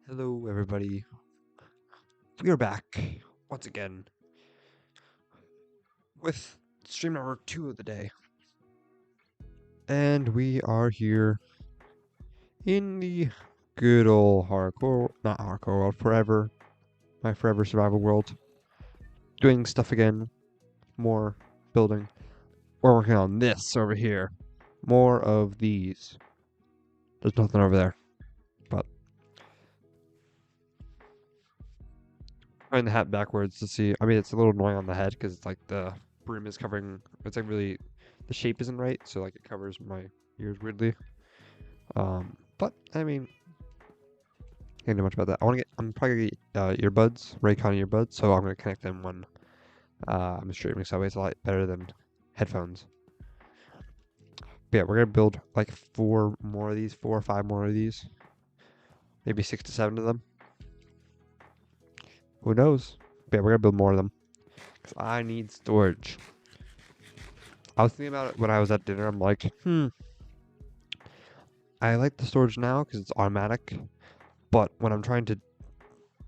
Hello, everybody. We are back once again with stream number 2 of the day. And we are here in the good old hardcore, not hardcore world, my forever survival world. Doing stuff again, more building. We're working on this over here. More of these. There's nothing over there, but trying the hat backwards to see. I mean, it's a little annoying on the head because it's like the brim is covering. It's like really, the shape isn't right, so like it covers my ears weirdly. But I mean, can't do much about that. I'm probably gonna get earbuds, Raycon earbuds, so I'm gonna connect them when I'm streaming. So it's a lot better than headphones. But yeah, we're gonna build like 4 or 5 more of these, maybe 6 to 7 of them. Who knows? But yeah, we're gonna build more of them because I need storage. I was thinking about it when I was at dinner. I'm like, I like the storage now because it's automatic. But when I'm trying to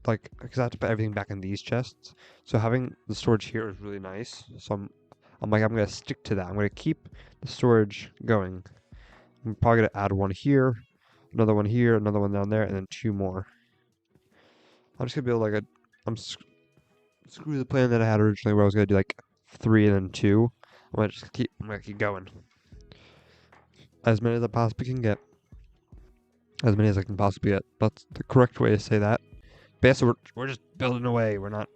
because I have to put everything back in these chests. So having the storage here is really nice. So I'm like, I'm gonna stick to that. I'm gonna keep the storage going. I'm probably gonna add one here, another one here, another one down there, and then 2 more. I'm just gonna build like screw the plan that I had originally, where I was gonna do like 3 and then 2. I'm gonna keep going as many as I possibly can get, as many as I can possibly get. That's the correct way to say that. But yeah, so we're just building away. We're not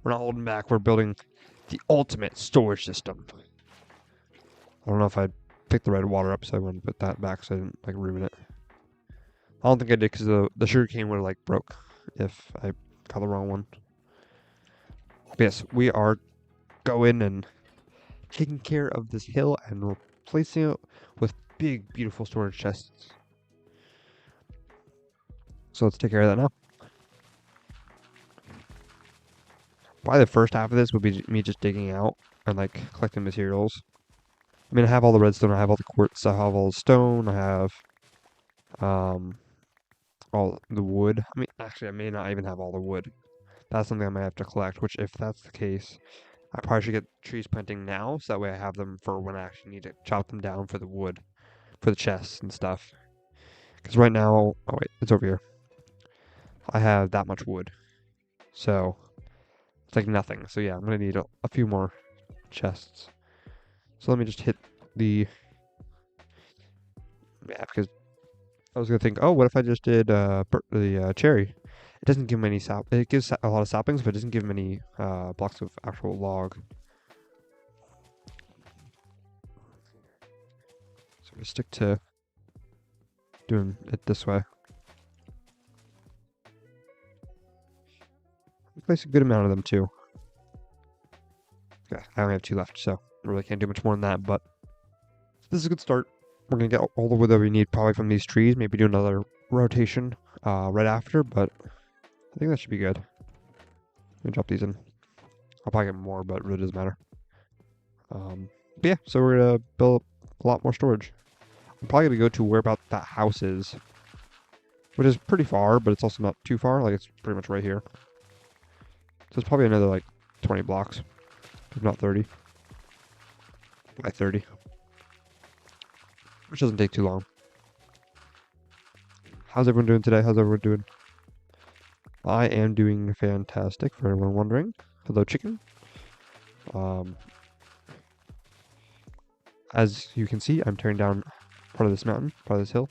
holding back. We're building the ultimate storage system. I don't know if I picked the right water up, so I wanted to put that back so I didn't like ruin it. I don't think I did because the sugar cane would have like broke if I got the wrong one. But yes, we are going and taking care of this hill and replacing it with big, beautiful storage chests. So let's take care of that now. Probably the first half of this would be me just digging out and like collecting materials. I mean, I have all the redstone, I have all the quartz, I have all the stone, I have all the wood. I mean, actually, I may not even have all the wood. That's something I might have to collect, which, if that's the case, I probably should get trees planting now, so that way I have them for when I actually need to chop them down for the wood, for the chests and stuff. Because right now, oh wait, it's over here. I have that much wood. So, it's like nothing. So yeah, I'm going to need a few more chests. So let me just hit the... Yeah, because I was going to think, oh, what if I just did the cherry? It doesn't give them any sap. It gives a lot of saplings, but it doesn't give them any blocks of actual log. So we stick to doing it this way. We place a good amount of them too. Okay, I only have 2 left, so I really can't do much more than that, but this is a good start. We're going to get all the wood that we need probably from these trees, maybe do another rotation right after, but I think that should be good. Let me drop these in. I'll probably get more, but it really doesn't matter. But yeah, so we're going to build a lot more storage. I'm probably going to go to where about that house is, which is pretty far, but it's also not too far. Like, it's pretty much right here. So it's probably another, like, 20 blocks, if not 30. By 30. Which doesn't take too long. How's everyone doing today? How's everyone doing? I am doing fantastic, for anyone wondering. Hello, chicken. As you can see, I'm tearing down part of this mountain, part of this hill.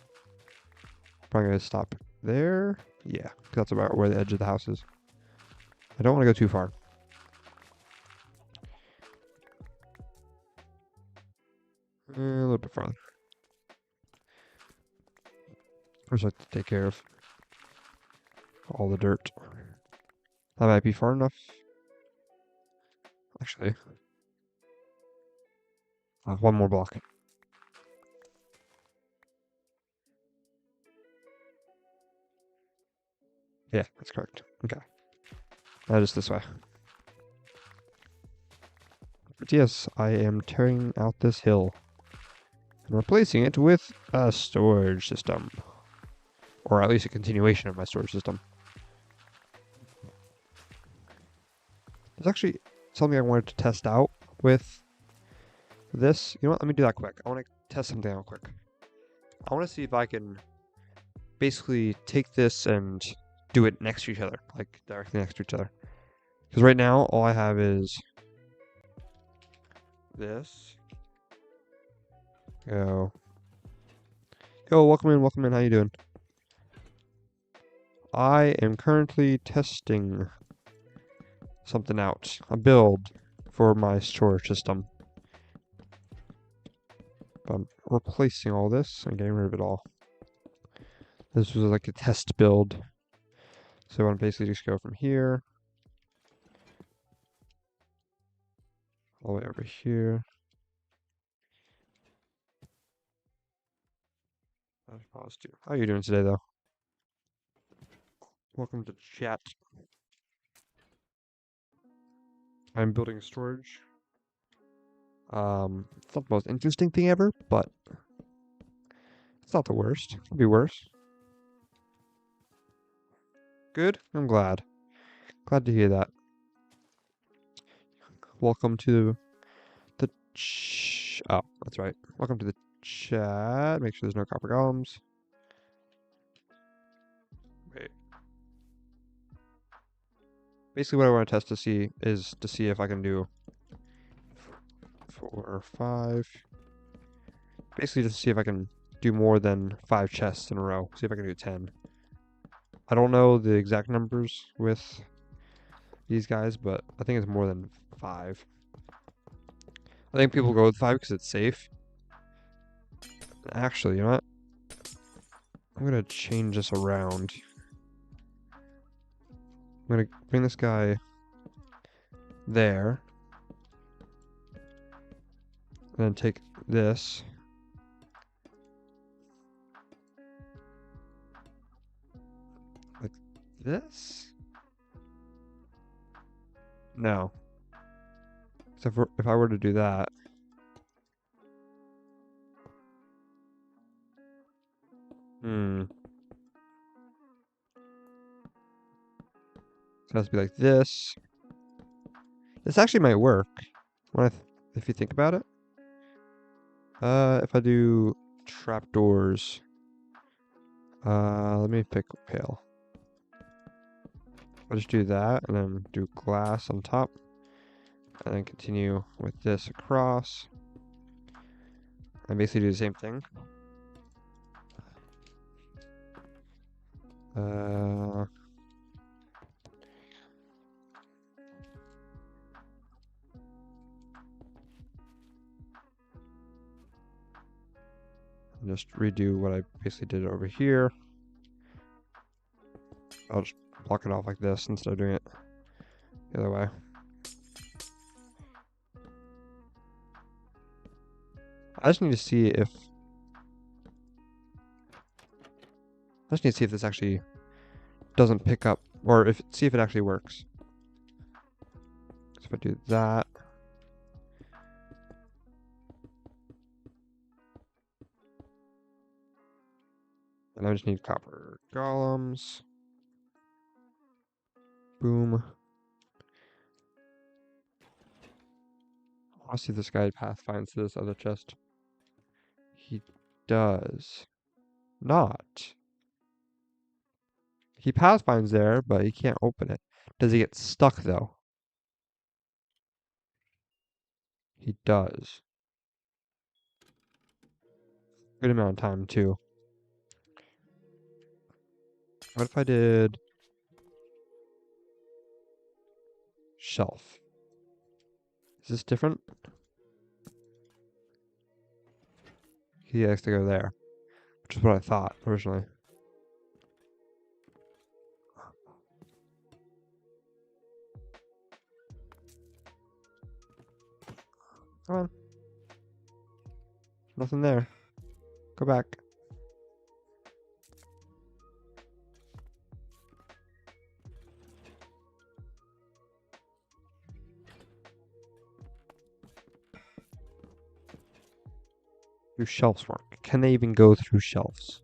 Probably going to stop there. Yeah, 'cause that's about where the edge of the house is. I don't want to go too far. A little bit farther. First, I have to take care of all the dirt. That might be far enough. Actually, 1 more block. Yeah, that's correct. Okay. Now just this way. But yes, I am tearing out this hill and replacing it with a storage system. or at least a continuation of my storage system. There's actually something I wanted to test out with this. You know what? Let me do that quick. I want to test something out quick. I want to see if I can basically take this and do it next to each other, like directly next to each other. Because right now, all I have is this. Go. Welcome in. How you doing? I am currently testing something out. A build for my storage system. But I'm replacing all this and getting rid of it all. This was like a test build. So I want to basically just go from here all the way over here. Pause too. How are you doing today, though? Welcome to chat. I'm building storage. It's not the most interesting thing ever, but it's not the worst. It could be worse. Good. I'm glad. Glad to hear that. Welcome to the oh, that's right. Welcome to the chat. Make sure there's no copper golems. Wait. Basically, what I want to test to see is to see if I can do 4 or 5. Basically, just to see if I can do more than 5 chests in a row. See if I can do 10. I don't know the exact numbers with these guys, but I think it's more than 5. I think people go with 5 because it's safe. Actually, you know what? I'm going to change this around. I'm going to bring this guy there. And then take this. Like this? No. So if I were to do that. So it has to be like this. This actually might work. If you think about it. If I do trapdoors. Let me pick pale. I'll just do that and then do glass on top. And then continue with this across. And basically do the same thing. Just redo what I basically did over here. I'll just block it off like this instead of doing it the other way. I just need to see if this actually doesn't pick up, or see if it actually works. So if I do that. And I just need copper golems. Boom. I'll see if this guy path finds this other chest. He does not. He path finds there, but he can't open it. Does he get stuck though? He does. Good amount of time too. What if I did shelf? Is this different? He has to go there, which is what I thought originally. Come on. Nothing there. Go back. Do shelves work? Can they even go through shelves?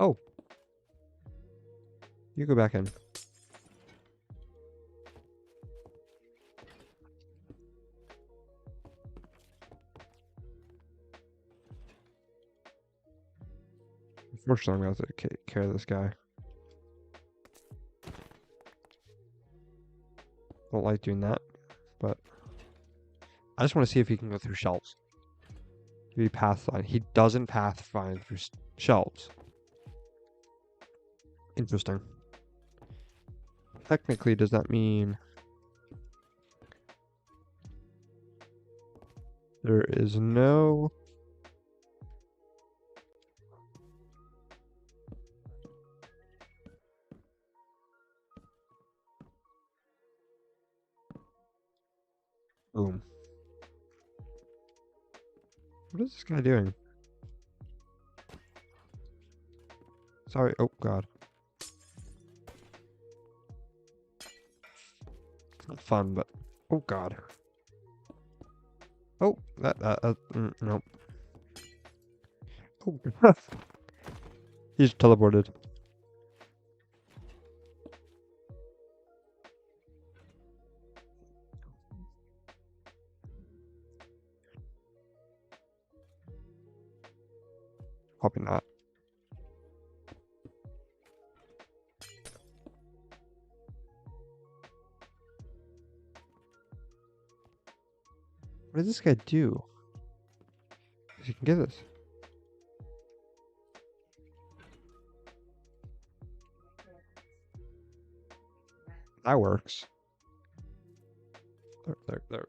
Oh. You go back in. Unfortunately, I'm going to have to take care of this guy. Don't like doing that, but I just want to see if he can go through shelves. He pathfind. He doesn't pathfind through shelves. Interesting. Technically, does that mean there is no... Boom. What is this guy doing? Sorry. Oh, God. It's not fun, but... Oh, God. Oh, nope. Oh, he's teleported. Probably not. What does this guy do? You can get this. That works. There.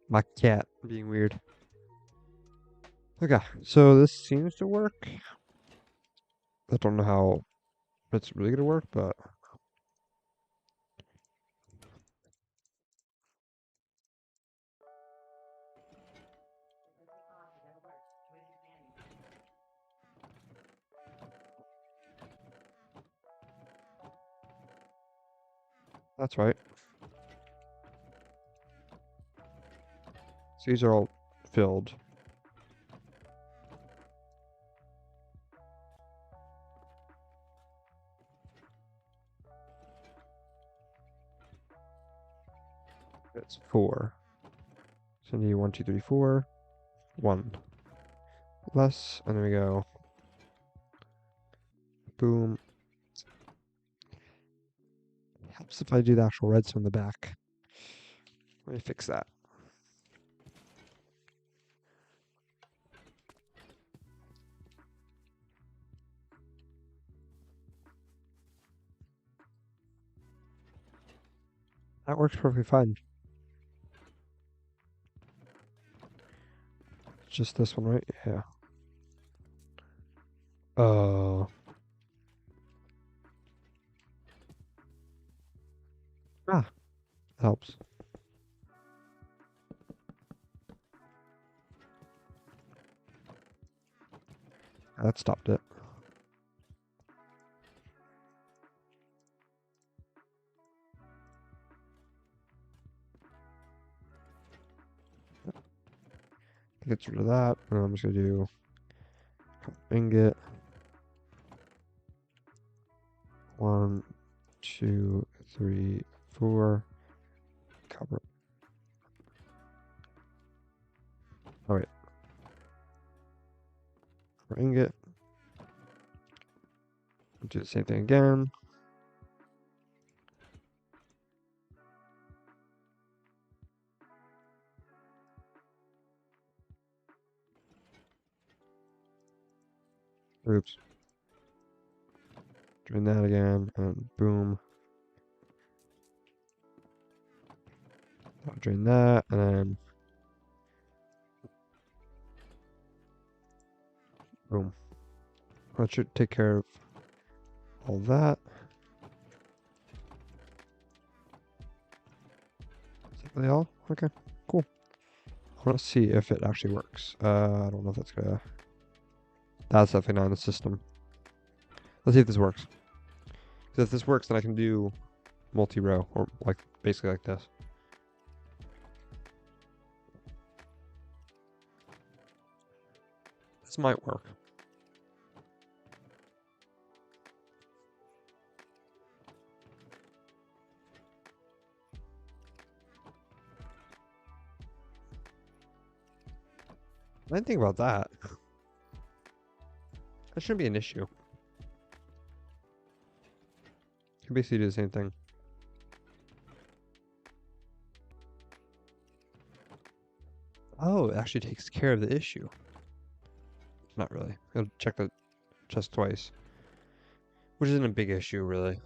My cat being weird. Okay, so this seems to work. I don't know how it's really gonna work, but that's right. So these are all filled. It's 4. So I need 1, 2, 3, 4. 1 less, and then we go. Boom. Helps if I do the actual redstone in the back. Let me fix that. That works perfectly fine. Just this one, right? Yeah. Ah, helps. That stopped it. Gets rid of that. And I'm just gonna do ingot. 1, 2, 3, 4. Copper. Oh wait. Copper ingot. Do the same thing again. Oops. Doing that again, and boom. I'll drain that, and then boom. That should take care of all that. Is that really all? Okay, cool. I want to see if it actually works. I don't know if that's gonna... That's definitely not in the system. Let's see if this works. Because if this works, then I can do multi-row, or like basically like this. This might work. I didn't think about that. That shouldn't be an issue. You can basically do the same thing. Oh, it actually takes care of the issue. Not really. It'll check the chest twice. Which isn't a big issue, really.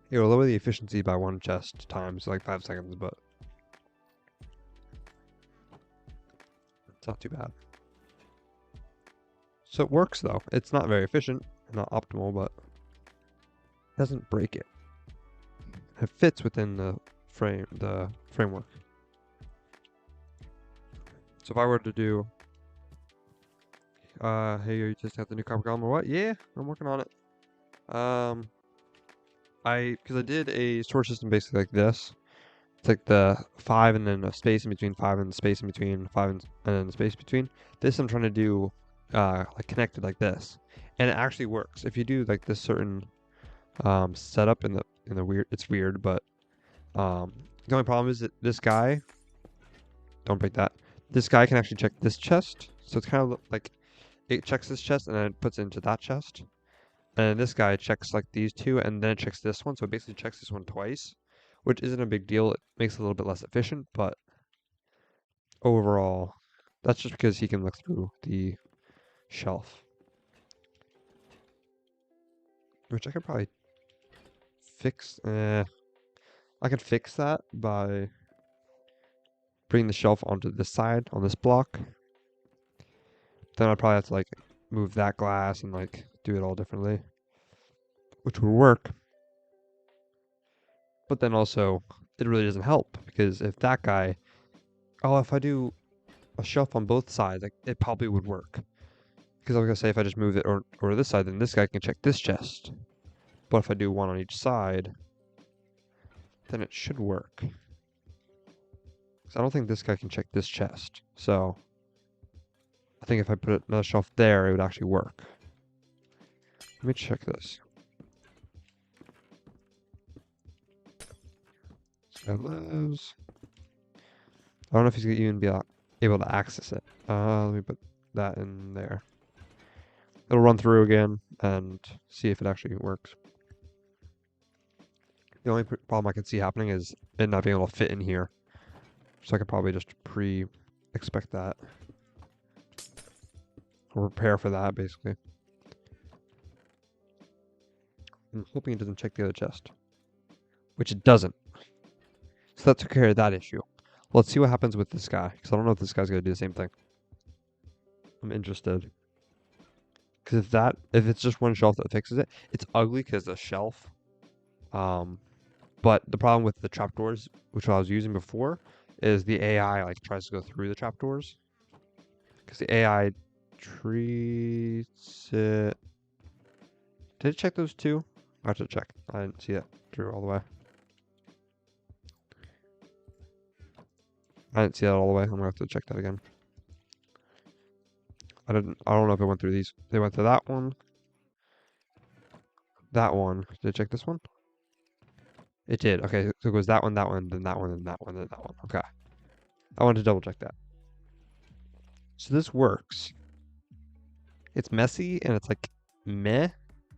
It'll lower the efficiency by 1 chest times, like 5 seconds, but it's not too bad. So it works, though. It's not very efficient, not optimal, but it doesn't break it. It fits within the framework. So if I were to do, hey, you just have the new copper golem or what? Yeah, I'm working on it. Because I did a storage system basically like this. It's like the 5 and then a space in between 5 and the space in between 5 and then the space between. This I'm trying to do like connected like this, and it actually works. If you do like this certain setup in the weird, it's weird, but the only problem is that this guy, don't break that. This guy can actually check this chest, so it's kind of like it checks this chest and then it puts it into that chest. And this guy checks like these two and then it checks this one, so it basically checks this one twice, which isn't a big deal. It makes it a little bit less efficient, but overall, that's just because he can look through the shelf. Which I could probably fix. I could fix that by bringing the shelf onto this side, on this block. Then I'd probably have to like move that glass and like do it all differently, which would work. But then also, it really doesn't help because if that guy, if I do a shelf on both sides, like it probably would work. Because I was gonna say if I just move it or to this side, then this guy can check this chest. But if I do one on each side, then it should work. Because I don't think this guy can check this chest. So I think if I put another shelf there, it would actually work. Let me check this. So lives. I don't know if he's gonna even be able to access it. Let me put that in there. It'll run through again and see if it actually works. The only problem I can see happening is it not being able to fit in here. So I could probably just expect that. Or prepare for that, basically. I'm hoping it doesn't check the other chest. Which it doesn't. So that took care of that issue. Let's see what happens with this guy. Because I don't know if this guy's going to do the same thing. I'm interested. Because if it's just one shelf that fixes it, it's ugly because the shelf. But the problem with the trapdoors, which I was using before, is the AI like tries to go through the trapdoors. Because the AI treats it. Did it check those two? I have to check. I didn't see that through all the way. I didn't see that all the way. I'm gonna have to check that again. I don't know if it went through these. They went to that one. That one. Did it check this one? It did. Okay, so it goes that one, then that one, then that one, then that one. Okay. I wanted to double check that. So this works. It's messy and it's like meh.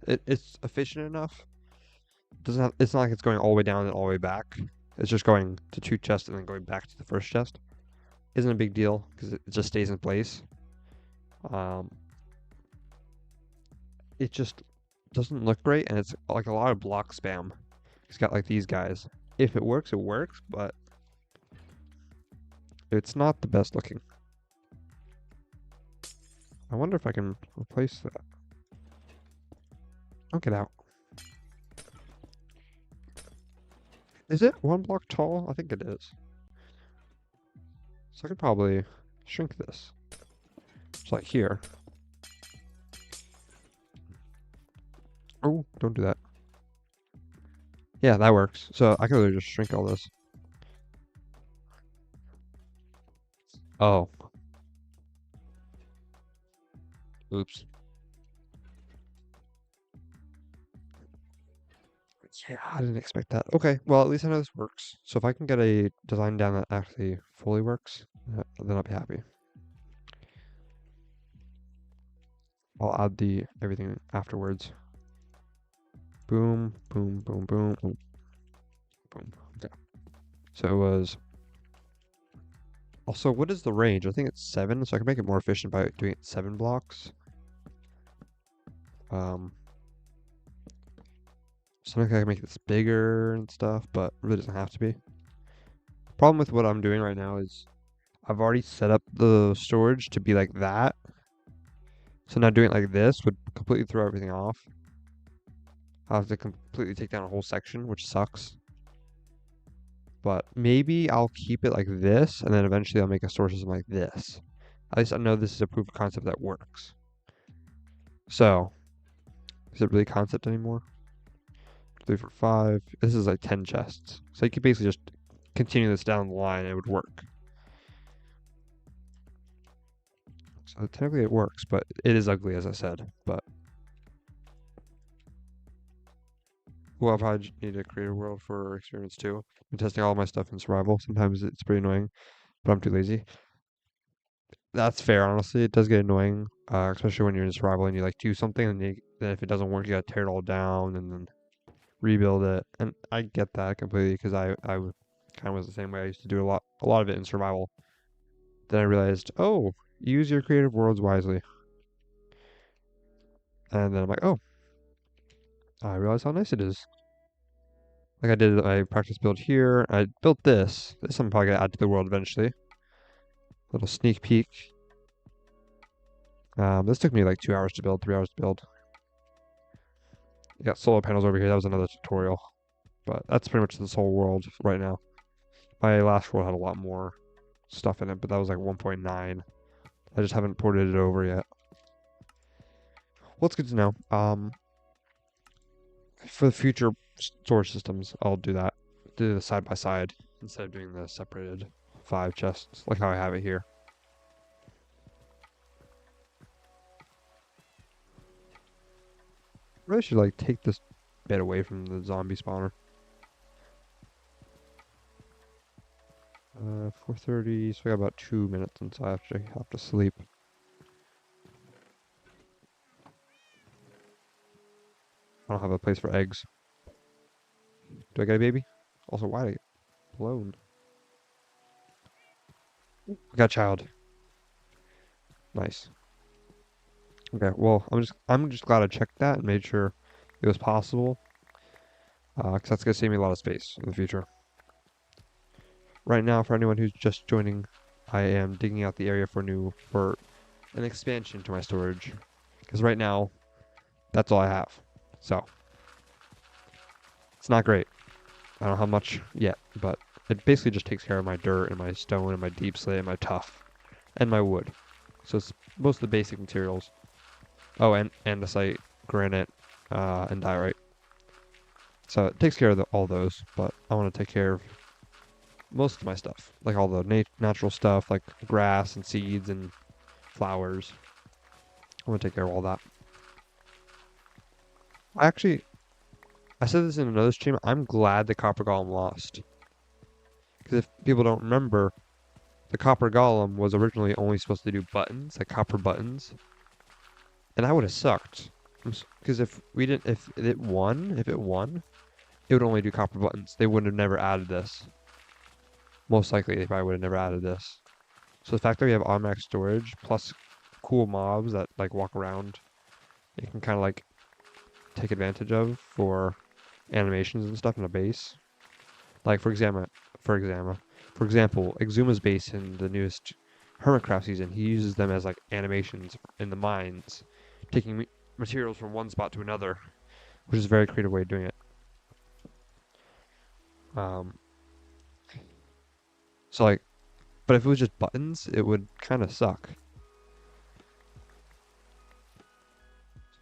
It's efficient enough. It's not like it's going all the way down and all the way back. It's just going to 2 chests and then going back to the first chest. Isn't a big deal because it just stays in place. It just doesn't look great and it's like a lot of block spam. It's got like these guys. If it works, but it's not the best looking. I wonder if I can replace that. Don't get out. Is it 1 block tall? I think it is. So I could probably shrink this. It's like here. Oh, don't do that. Yeah, that works. So I could literally just shrink all this. Oh. Oops. Yeah, I didn't expect that. Okay, well, at least I know this works. So if I can get a design down that actually fully works, then I'll be happy. I'll add the everything afterwards. Boom, boom, boom, boom, boom, boom. Okay. So it was. Also, what is the range? I think it's 7, so I can make it more efficient by doing it 7 blocks. Sometimes I can make this bigger and stuff, but it really doesn't have to be. Problem with what I'm doing right now is I've already set up the storage to be like that. So now doing it like this would completely throw everything off. I'll have to completely take down a whole section, which sucks. But maybe I'll keep it like this, and then eventually I'll make a storage system like this. At least I know this is a proof of concept that works. So, is it really concept anymore? 3 for 5. This is like 10 chests. So you could basically just continue this down the line and it would work. So technically it works, but it is ugly, as I said. But well, I'll probably need to create a world for experience too. I'm testing all my stuff in survival. Sometimes it's pretty annoying, but I'm too lazy. That's fair, honestly. It does get annoying, especially when you're in survival and you like do something, and then if it doesn't work, you gotta tear it all down and then rebuild it. And I get that completely because I kind of was the same way. I used to do a lot of it in survival. Then I realized, oh, use your creative worlds wisely. And then I'm like, oh, I realize how nice it is. Like I did my practice build here. I built this. This I'm probably gonna add to the world eventually. Little sneak peek. This took me like 2 hours to build, 3 hours to build. You got solar panels over here. That was another tutorial. But that's pretty much this whole world right now. My last world had a lot more stuff in it, but that was like 1.9. I just haven't ported it over yet. Well, it's good to know. For the future storage systems, I'll do that. Do the side by side instead of doing the separated 5 chests, like how I have it here. Really should like take this bit away from the zombie spawner. 4:30, so I got about 2 minutes until I actually have to sleep. I don't have a place for eggs. Do I get a baby? Also, why did I get blown? I got a child. Nice. Okay, well, I'm just glad I checked that and made sure it was possible. Because that's gonna save me a lot of space in the future. Right now, for anyone who's just joining, I am digging out the area for an expansion to my storage. Because right now, that's all I have. So, it's not great. I don't have much yet, but it basically just takes care of my dirt and my stone and my deep slate and my tuff and my wood. So it's most of the basic materials. Oh, and andesite, granite, and diorite. So it takes care of all those, but I want to take care of most of my stuff, like all the natural stuff, like grass and seeds and flowers. I want to take care of all that. I said this in another stream. I'm glad the Copper Golem lost. Because if people don't remember, the Copper Golem was originally only supposed to do buttons, like copper buttons. And that would have sucked. Because if it won, it would only do copper buttons. They would have never added this. Most likely, they probably would have never added this. So the fact that we have automatic storage plus cool mobs that like walk around, you can kind of like take advantage of for animations and stuff in a base. Like for example, Exuma's base in the newest Hermitcraft season, he uses them as like animations in the mines, taking materials from one spot to another, which is a very creative way of doing it. So like, but if it was just buttons, it would kind of suck.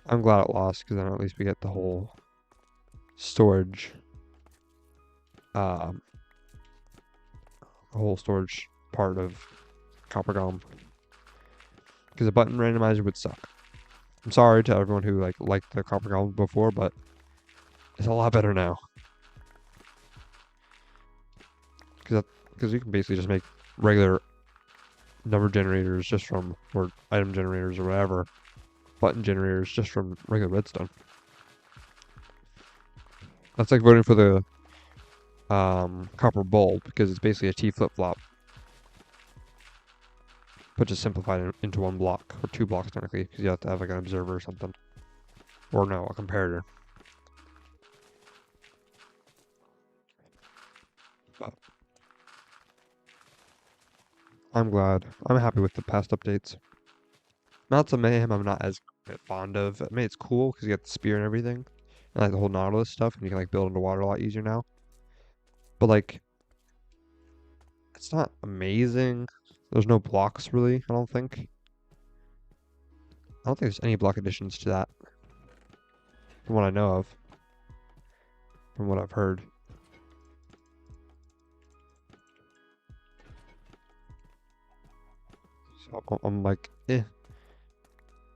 I'm glad it lost because then at least we get the whole storage, the whole storage part of Copper Golem. Because a button randomizer would suck. I'm sorry to everyone who liked the Copper Golem before, but it's a lot better now. Because you can basically just make regular number generators just from, or item generators or whatever, button generators just from regular redstone. That's like voting for the copper bulb, because it's basically a T flip-flop, but just simplified into one block, or 2 blocks technically, because you have to have like an observer or something. Or no, a comparator. But I'm glad. I'm happy with the past updates. Mounts of Mayhem I'm not as fond of. I mean, it's cool because you got the spear and everything. And like the whole Nautilus stuff, and you can like build underwater a lot easier now. But like, it's not amazing. There's no blocks really, I don't think. I don't think there's any block additions to that. From what I know of. From what I've heard. So I'm like, eh.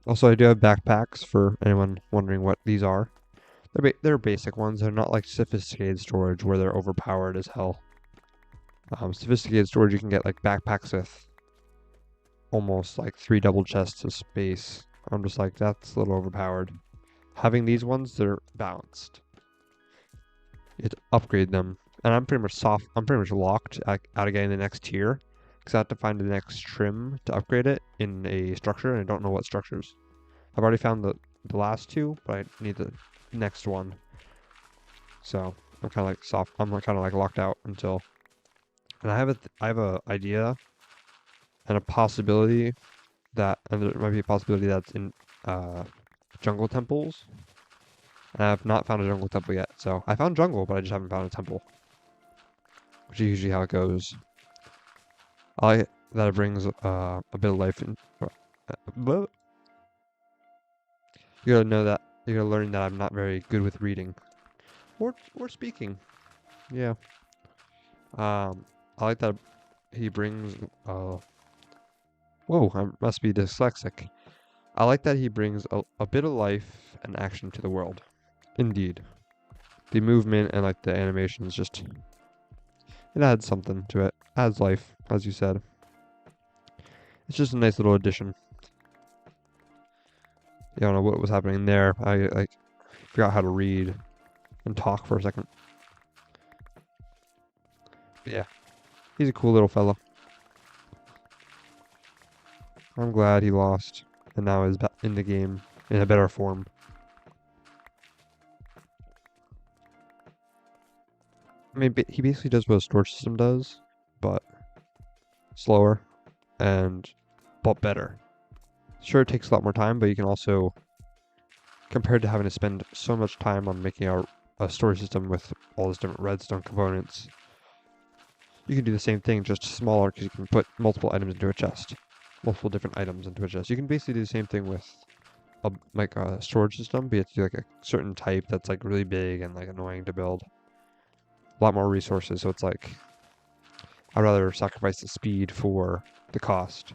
Also, I do have backpacks for anyone wondering what these are. They're basic ones. They're not like sophisticated storage where they're overpowered as hell. Sophisticated storage, you can get like backpacks with almost like 3 double chests of space. I'm just like, that's a little overpowered. Having these ones, they're balanced. You have to upgrade them. And I'm pretty much locked out of getting the next tier. Because I have to find the next trim to upgrade it in a structure, and I don't know what structures. I've already found the last 2, but I need the next one. So I'm kind of like I'm kind of like locked out until. And I have a idea and a possibility and there might be a possibility that's in jungle temples. And I have not found a jungle temple yet. So I found jungle, but I just haven't found a temple, which is usually how it goes. I like that it brings a bit of life in. But you gotta know that you gotta learn that I'm not very good with reading or speaking. Yeah. I like that he brings. Whoa, I must be dyslexic. I like that he brings a bit of life and action to the world. Indeed. The movement and like the animations just, it adds something to it. Adds life, as you said. It's just a nice little addition. I don't know what was happening there. I like forgot how to read and talk for a second. But yeah, he's a cool little fella. I'm glad he lost and now is in the game in a better form. I mean, he basically does what a storage system does, but slower and but better. Sure, it takes a lot more time, but you can also, compared to having to spend so much time on making a storage system with all those different redstone components, you can do the same thing, just smaller, because you can put multiple items into a chest. Multiple different items into a chest. You can basically do the same thing with like a storage system, but you have to do like a certain type that's like really big and like annoying to build. A lot more resources, so it's like, I'd rather sacrifice the speed for the cost.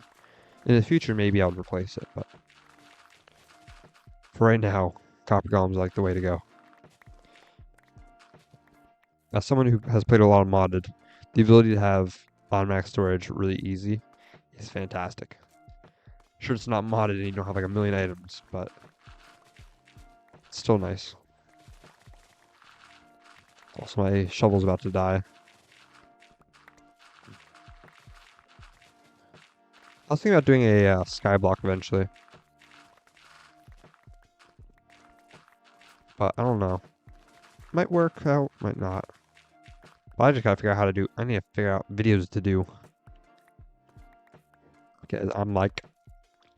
In the future, maybe I would replace it, but for right now, copper golems are like the way to go. As someone who has played a lot of modded, the ability to have on-max storage really easy is fantastic. Sure, it's not modded and you don't have like a million items, but it's still nice. Also, my shovel's about to die. I was thinking about doing a skyblock eventually, but I don't know. Might work out, might not. But I just gotta figure out how to do. I need to figure out videos to do. Because I'm like,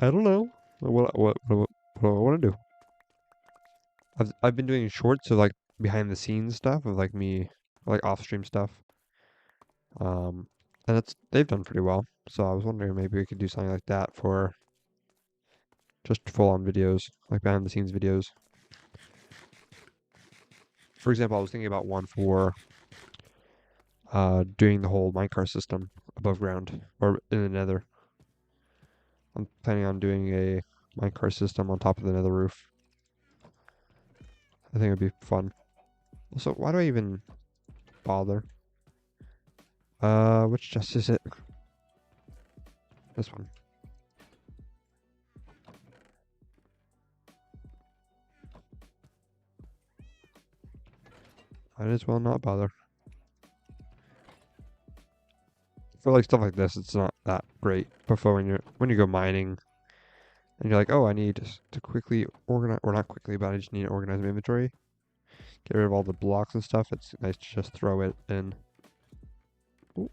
I don't know what I want to do. I've been doing shorts of like behind the scenes stuff of like me, like off stream stuff. And they've done pretty well. So I was wondering maybe we could do something like that for just full on videos, like behind the scenes videos. For example, I was thinking about one for doing the whole minecart system above ground or in the nether. I'm planning on doing a minecart system on top of the nether roof. I think it'd be fun. Also, why do I even bother? Which chest is it? This one. Might as well not bother. For like stuff like this, it's not that great. Before when you go mining and you're like, oh, I need to quickly organize, or not quickly, but I just need to organize my inventory. Get rid of all the blocks and stuff. It's nice to just throw it in. Ooh.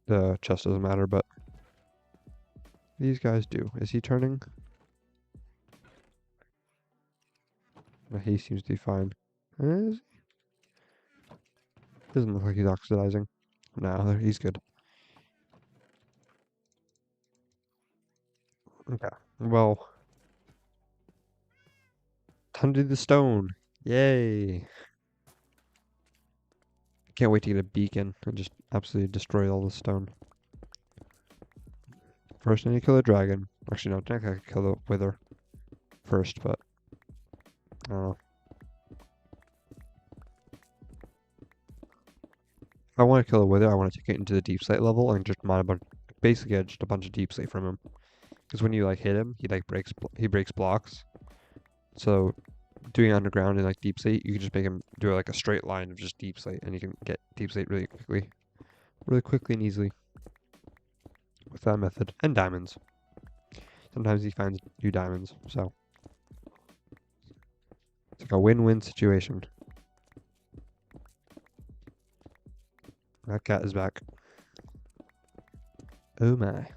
The chest doesn't matter, but these guys do. Is he turning? No, he seems to be fine. Is he? Doesn't look like he's oxidizing. No, he's good. Okay. Well, time to do the stone. Yay! Can't wait to get a beacon and just absolutely destroy all the stone. First, I need to kill the dragon. Actually, no, I think I could kill the wither first, but I don't know. If I want to kill the wither, I want to take it into the deep slate level and just mine a bunch, basically get just a bunch of deep slate from him. Because when you like hit him, he breaks blocks. So doing underground and like deep slate, you can just make him do like a straight line of just deep slate, and you can get deep slate really quickly and easily with that method. And diamonds. Sometimes he finds new diamonds, so it's like a win-win situation. That cat is back. Oh my.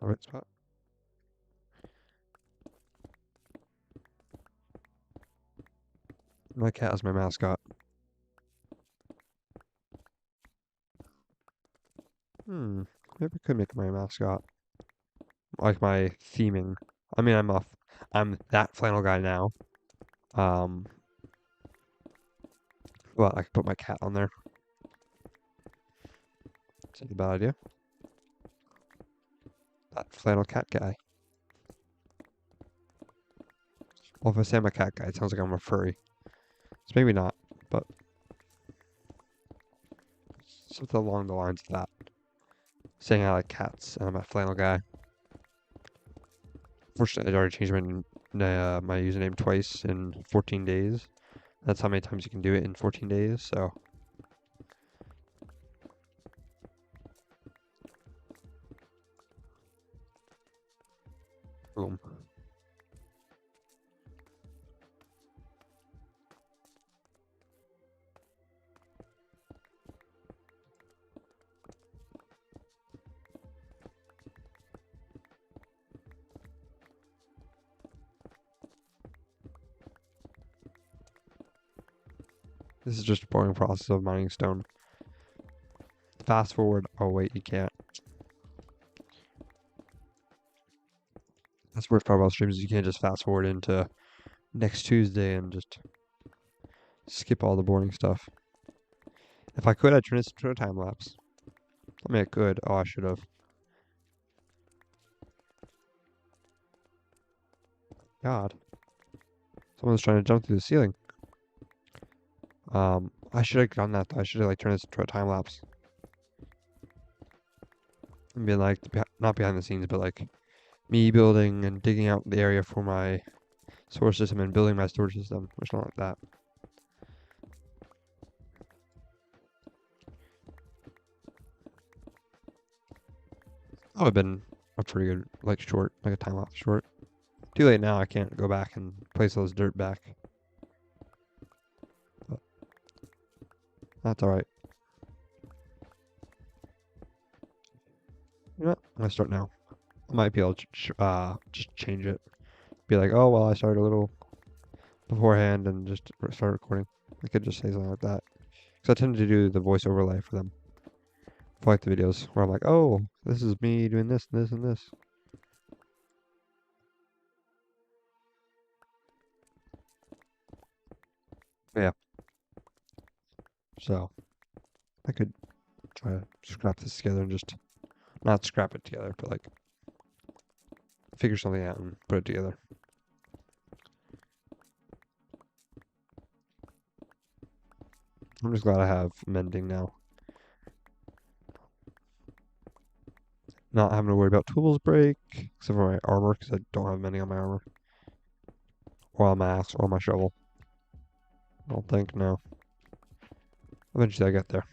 Alright spot. My cat is my mascot. Maybe I could make my mascot. Like my theming. I mean, I'm that flannel guy now. Well, I could put my cat on there. Is that a bad idea? That flannel cat guy. Well, if I say I'm a cat guy, it sounds like I'm a furry. So maybe not, but something along the lines of that. Saying I like cats and I'm a flannel guy. Fortunately, I already changed my username twice in 14 days. That's how many times you can do it in 14 days, so. Boom. This is just a boring process of mining stone. Fast forward. Oh wait, you can't. That's the worst part about streams is you can't just fast forward into next Tuesday and just skip all the boring stuff. If I could, I'd turn this into a time lapse. I mean, I could. Oh, I should have. God. Someone's trying to jump through the ceiling. I should have done that though. I should have like turned this into a time lapse. And been like, not behind the scenes, but like me building and digging out the area for my source system and building my storage system, or something like that. That would have been a pretty good, like, short, like a time lapse short. Too late now, I can't go back and place all this dirt back. But that's alright. You know what? I'm gonna start now. I might be able to just change it. Be like, oh, well, I started a little beforehand and just start recording. I could just say something like that. Because I tend to do the voice overlay for them. For like the videos where I'm like, oh, this is me doing this and this and this. Yeah. So, I could try to scrap this together and just, not scrap it together, but like, figure something out and put it together. I'm just glad I have mending now. Not having to worry about tools break, except for my armor, because I don't have mending on my armor. Or on my axe, or my shovel. I don't think, no. Eventually I get there.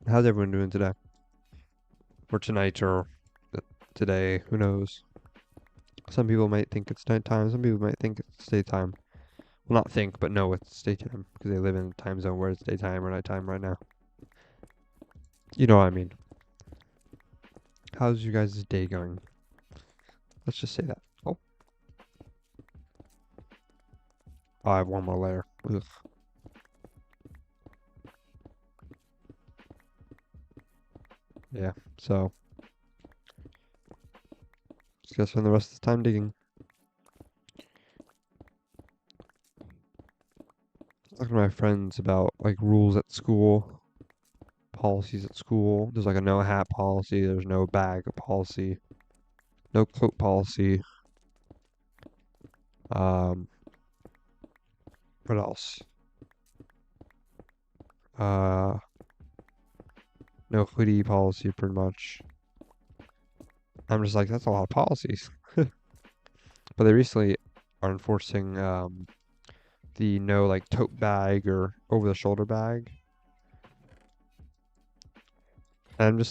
How's everyone doing today? Or tonight, or today, who knows? Some people might think it's nighttime, some people might think it's daytime. Well, not think, but know it's daytime, because they live in a time zone where it's daytime or nighttime right now. You know what I mean. How's you guys' day going? Let's just say that. Oh, I have one more layer. Ugh. Yeah, so just gotta spend the rest of the time digging. Talking to my friends about like rules at school, policies at school. There's like a no hat policy, there's no bag policy, no coat policy. Um, what else? Uh, no hoodie policy, pretty much. I'm just like, that's a lot of policies. But they recently are enforcing the no like tote bag or over the shoulder bag. And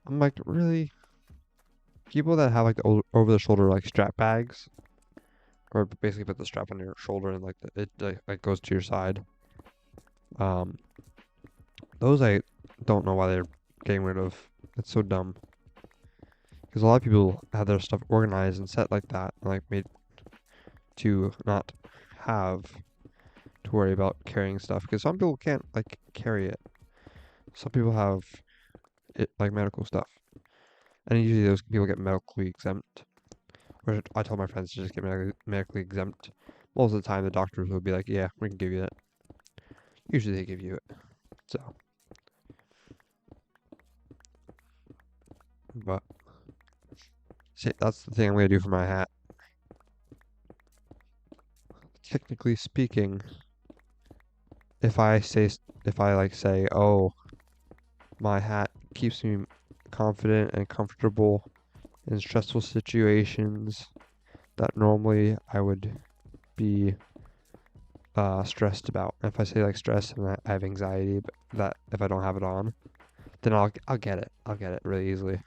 I'm like, really? People that have like the over the shoulder like strap bags, or basically put the strap on your shoulder and like it like goes to your side. Um, those I don't know why they're getting rid of. It's so dumb. Because a lot of people have their stuff organized and set like that, and, like made to not have to worry about carrying stuff. Because some people can't like carry it. Some people have it like medical stuff, and usually those people get medically exempt. Or I tell my friends to just get medically exempt. Most of the time, the doctors will be like, "Yeah, we can give you that." Usually, they give you it. So, but see, that's the thing I'm gonna do for my hat. Technically speaking, if I like say, "Oh, my hat keeps me confident and comfortable in stressful situations that normally I would be stressed about." If I say like stress and I have anxiety, but that if I don't have it on, then I'll get it. I'll get it really easily.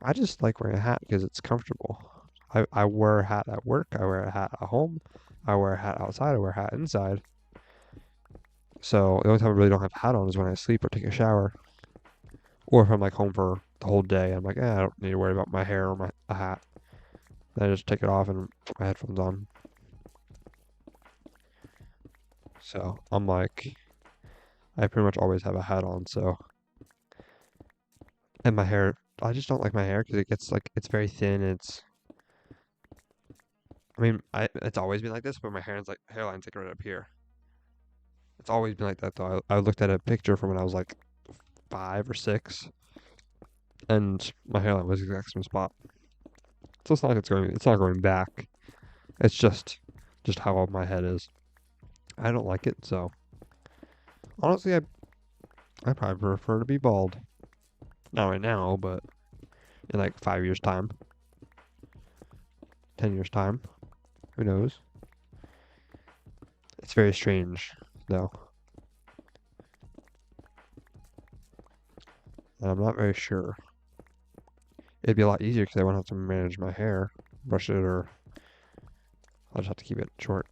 I just like wearing a hat because it's comfortable. I wear a hat at work. I wear a hat at home. I wear a hat outside. I wear a hat inside. So the only time I really don't have a hat on is when I sleep or take a shower, or if I'm like home for the whole day. I'm like, I don't need to worry about my hair or my a hat. Then I just take it off and put my headphones on. So I'm like, I pretty much always have a hat on. So and my hair, I just don't like my hair because it gets like it's very thin. I mean, it's always been like this, but my hairline's like right up here. It's always been like that though. I looked at a picture from when I was like 5 or 6, and my hairline was the exact same spot. So it's not like it's not going back. It's just how my head is. I don't like it, so honestly, I probably prefer to be bald. Not right now, but in like 5 years time, 10 years time, who knows? It's very strange though, and I'm not very sure. It'd be a lot easier because I wouldn't have to manage my hair, brush it, or I'll just have to keep it short.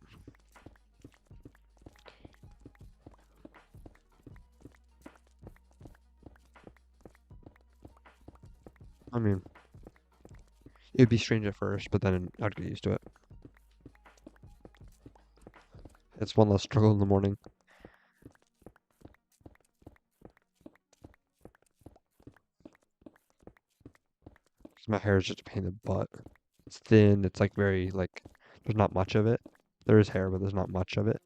I mean, it'd be strange at first, but then I'd get used to it. It's one less struggle in the morning. Because my hair is just a pain in the butt. It's thin. It's like very like there's not much of it. There is hair, but there's not much of it.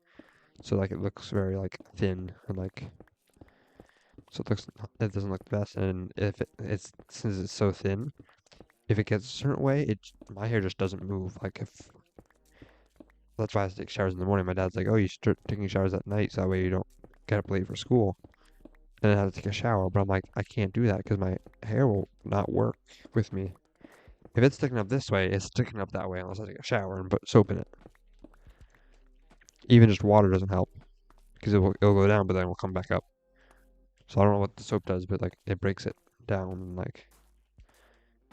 So like it looks very like thin and like so it doesn't look the best. And if it's since it's so thin, if it gets a certain way, my hair just doesn't move. Like if that's why I have to take showers in the morning. My dad's like, "Oh, you start taking showers at night, so that way you don't get up late for school." And then I have to take a shower. But I'm like, I can't do that because my hair will not work with me. If it's sticking up this way, it's sticking up that way unless I take a shower and put soap in it. Even just water doesn't help because it'll go down, but then it will come back up. So I don't know what the soap does, but like it breaks it down and like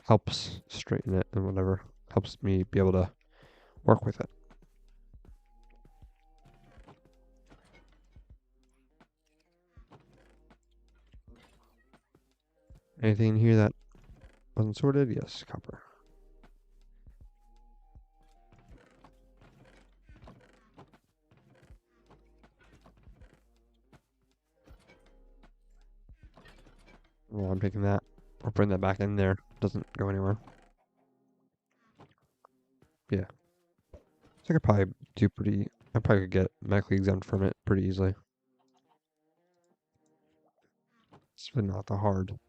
helps straighten it and whatever. Helps me be able to work with it. Anything in here that wasn't sorted? Yes, copper. Well, I'm taking that. Or putting that back in there. Doesn't go anywhere. Yeah. So I could probably I probably could get medically exempt from it pretty easily. It's really not that hard.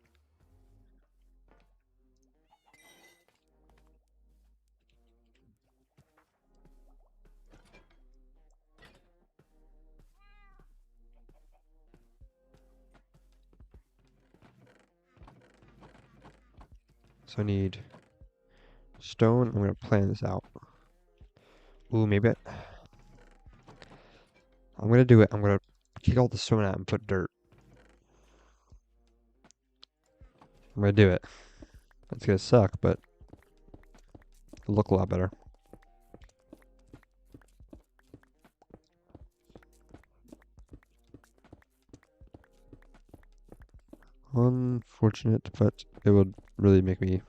So I need stone. I'm gonna plan this out. Ooh, I'm gonna do it. I'm gonna kick all the stone out and put dirt. I'm gonna do it. It's gonna suck, but it'll look a lot better. Unfortunate, but it would really make me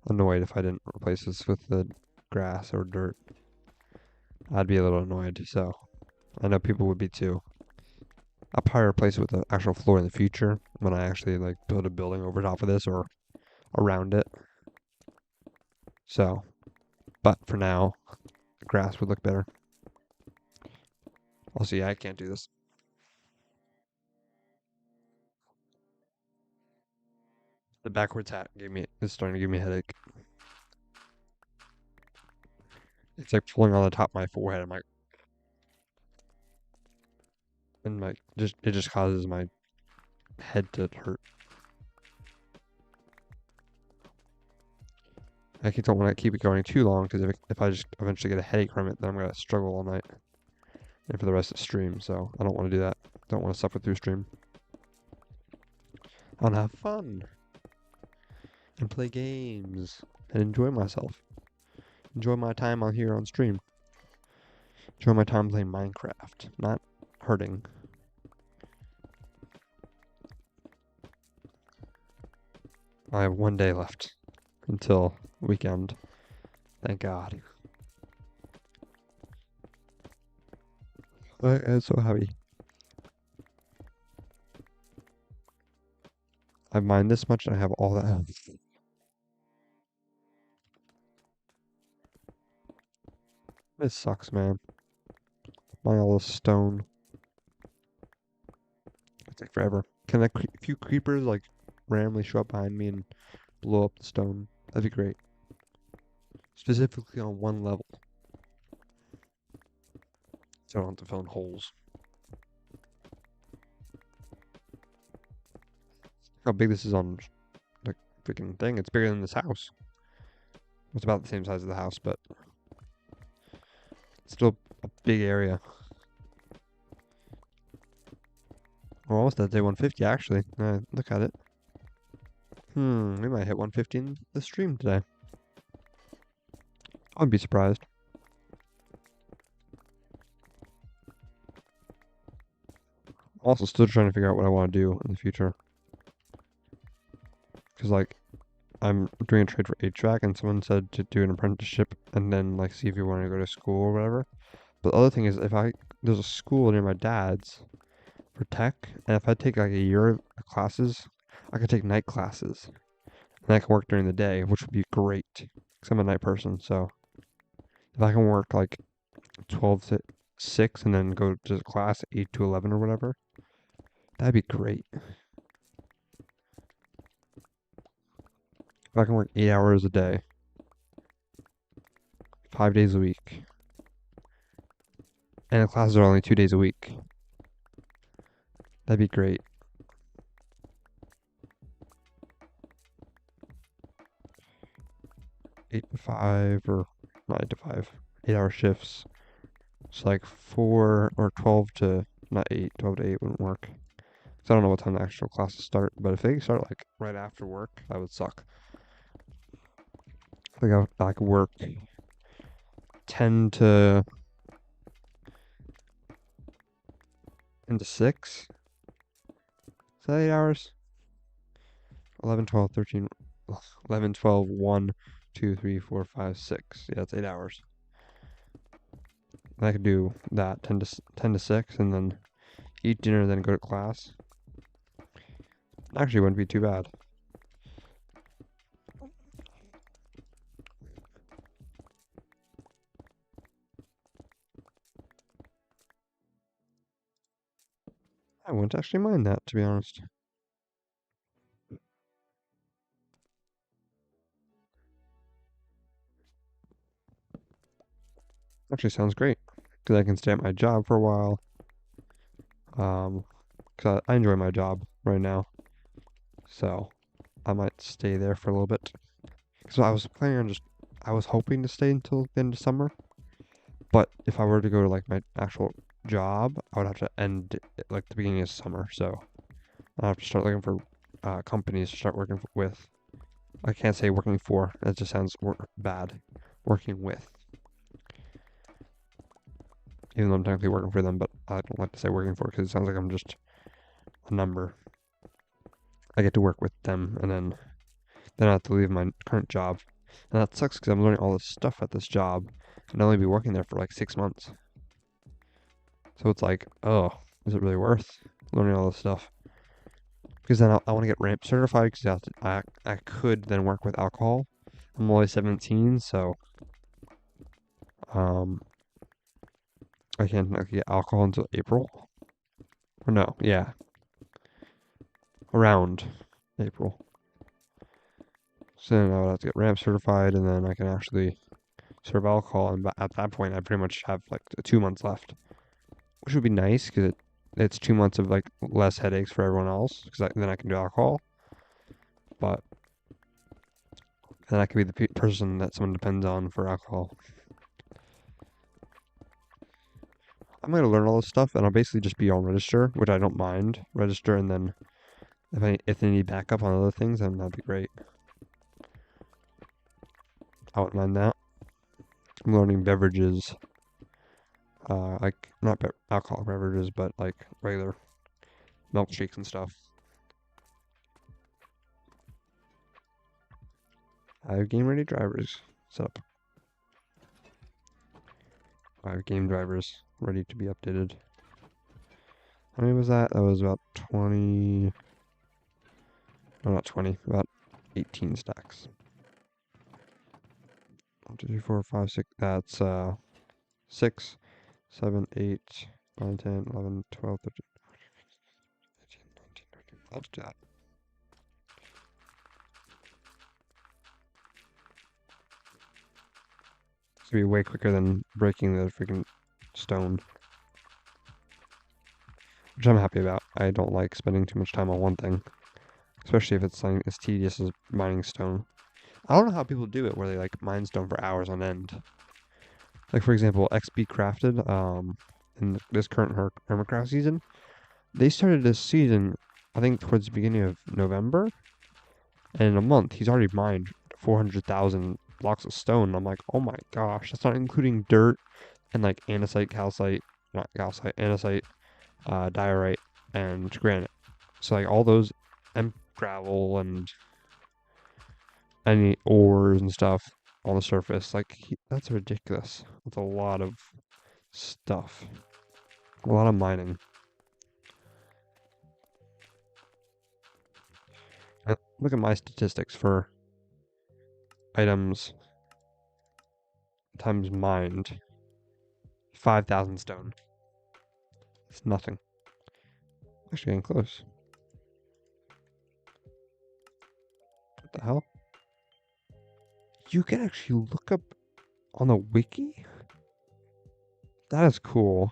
annoyed if I didn't replace this with the grass or dirt. I'd be a little annoyed, so I know people would be too. I'll probably replace it with the actual floor in the future when I actually like build a building over top of this or around it. So, but for now, the grass would look better. Also, yeah, I can't do this. The backwards hat is starting to give me a headache. It's like pulling on the top of my forehead. It just causes my head to hurt. I don't want to keep it going too long because if I just eventually get a headache from it, then I'm gonna struggle all night and for the rest of the stream. So I don't want to do that. Don't want to suffer through stream. I want to have fun and play games and enjoy myself. Enjoy my time on here on stream. Enjoy my time playing Minecraft, not hurting. I have one day left until weekend. Thank God. I am so happy. I've mined this much and I have all that. This sucks, man. Mine all this stone. It'll take forever. Can a few creepers like randomly show up behind me and blow up the stone? That'd be great. Specifically on one level. So I don't have to fill in holes. How big this is on the freaking thing. It's bigger than this house. It's about the same size as the house, but it's still a big area. We're almost at day 150, actually. Look at it. We might hit 150 in the stream today. I wouldn't be surprised. Also, still trying to figure out what I want to do in the future. Because, like, I'm doing a trade for HVAC, and someone said to do an apprenticeship and then, like, see if you want to go to school or whatever. But the other thing is, there's a school near my dad's for tech, and if I take, like, a year of classes, I could take night classes. And I can work during the day, which would be great. Because I'm a night person, so if I can work, like, 12 to 6 and then go to class 8 to 11 or whatever, That'd be great. If I can work 8 hours a day, 5 days a week, and the classes are only 2 days a week, that'd be great. 8 to 5 or not 8 to 5, 8 hour shifts. It's like 4 or 12 to, not 8, 12 to 8 wouldn't work. So I don't know what time the actual classes start, but if they start like right after work, that would suck. I think I could work 10 to 6. Is that 8 hours? 11, 12, 13, 11, 12, 1, 2, 3, 4, 5, 6. Yeah, that's 8 hours. And I could do that 10 to 6 and then eat dinner, then go to class. Actually, wouldn't be too bad. I wouldn't actually mind that, to be honest. Actually sounds great. Because I can stay at my job for a while. Because I enjoy my job right now. So I might stay there for a little bit. So I was planning on I was hoping to stay until the end of summer. But if I were to go to like my actual job, I would have to end it like the beginning of summer. So I have to start looking for companies to start working with. I can't say working for. That just sounds bad. Working with. Even though I'm technically working for them, but I don't like to say working for because it sounds like I'm just a number. I get to work with them, and then I have to leave my current job. And that sucks because I'm learning all this stuff at this job, and I'll only be working there for like 6 months. So it's like, oh, is it really worth learning all this stuff? Because then I want to get ramp certified because I could then work with alcohol. I'm only 17, so um I can't get alcohol until April. Or no, yeah, around April. So then I would have to get ramp certified, and then I can actually serve alcohol. And at that point, I pretty much have like 2 months left, which would be nice because it's 2 months of like less headaches for everyone else. Because then I can do alcohol, but then I could be the person that someone depends on for alcohol. I'm gonna learn all this stuff, and I'll basically just be on register, which I don't mind register, and then if they need backup on other things, then that'd be great. I wouldn't mind that. I'm learning beverages, like not alcoholic beverages, but like regular milkshakes and stuff. I have game ready drivers set up. I have game drivers ready to be updated. How many was that? That was about 20. No, not 20. About 18 stacks. 1, 2, 3, 4, 5, 6. That's 6, 7, 8, 9, 10, 11, 12, 13, 14, 15, 18, 19, 20. I'll do that. It's gonna be way quicker than breaking the freaking stone. Which I'm happy about. I don't like spending too much time on one thing. Especially if it's something as tedious as mining stone. I don't know how people do it where they like mine stone for hours on end. Like for example, XP Crafted, in this current Hermitcraft season, they started this season, I think towards the beginning of November, and in a month he's already mined 400,000 blocks of stone. I'm like, oh my gosh, that's not including dirt and like andesite, calcite, not calcite, andesite, diorite, and granite. So like all those and gravel and any ores and stuff on the surface, like that's ridiculous. That's a lot of stuff, a lot of mining. And look at my statistics for items times mined. 5,000 stone. It's nothing. Actually getting close. What the hell? You can actually look up on the wiki? That is cool.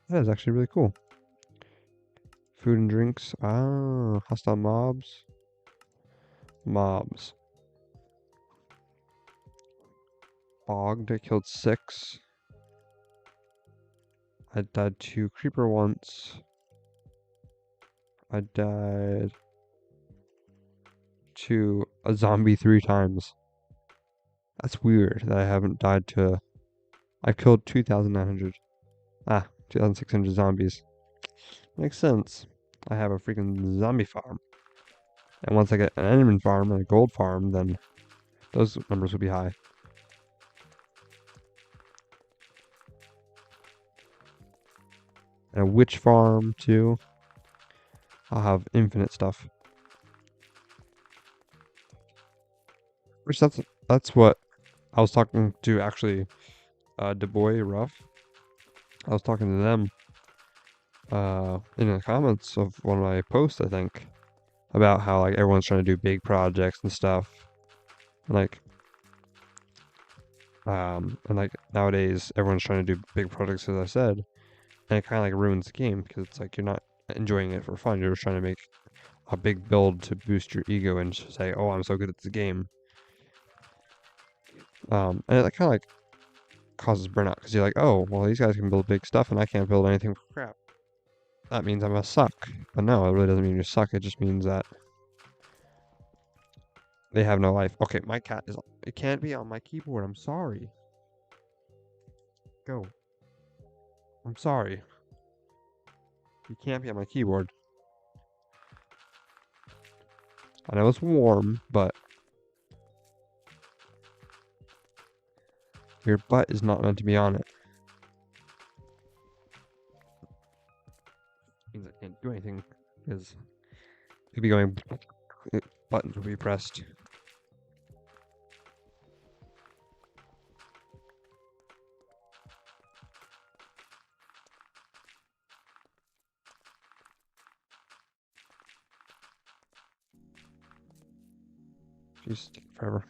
That is actually really cool. Food and drinks. Ah, hostile mobs. Mobs. Bogged. I killed 6. I died to creeper once. I died to a zombie 3 times. That's weird that I haven't died to. I killed 2,900. 2,600 zombies. Makes sense. I have a freaking zombie farm. And once I get an enderman farm and a gold farm, then those numbers will be high. And a witch farm, too. I'll have infinite stuff. Which that's what I was talking to, actually, DuBois Ruff. I was talking to them in the comments of one of my posts, I think, about how like everyone's trying to do big projects and stuff. And like nowadays everyone's trying to do big projects, as I said, and it kind of like ruins the game because it's like you're not enjoying it for fun. You're just trying to make a big build to boost your ego and say, "Oh, I'm so good at the game." And it kind of like causes burnout because you're like, "Oh, well, these guys can build big stuff and I can't build anything for crap. That means I must suck." But no, it really doesn't mean you suck. It just means that they have no life. Okay, my cat is. It can't be on my keyboard. I'm sorry. Go. I'm sorry. You can't be on my keyboard. I know it's warm, but your butt is not meant to be on it. Means I can't do anything because it'd be going. Buttons will be pressed. Jeez, take forever.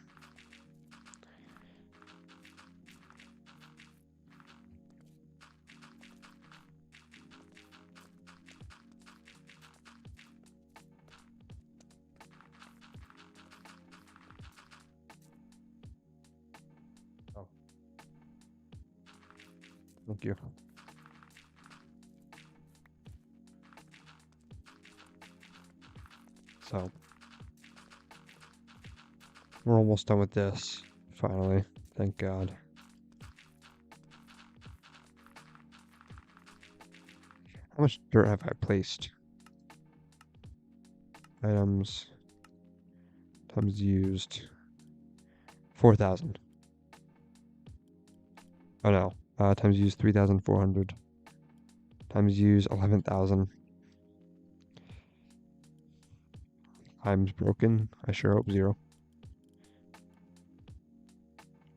Oh, thank you. So we're almost done with this. Finally, thank God. How much dirt have I placed? Items times used 4,000. Oh no, times used 3,400. Times used 11,000. Times broken. I sure hope 0.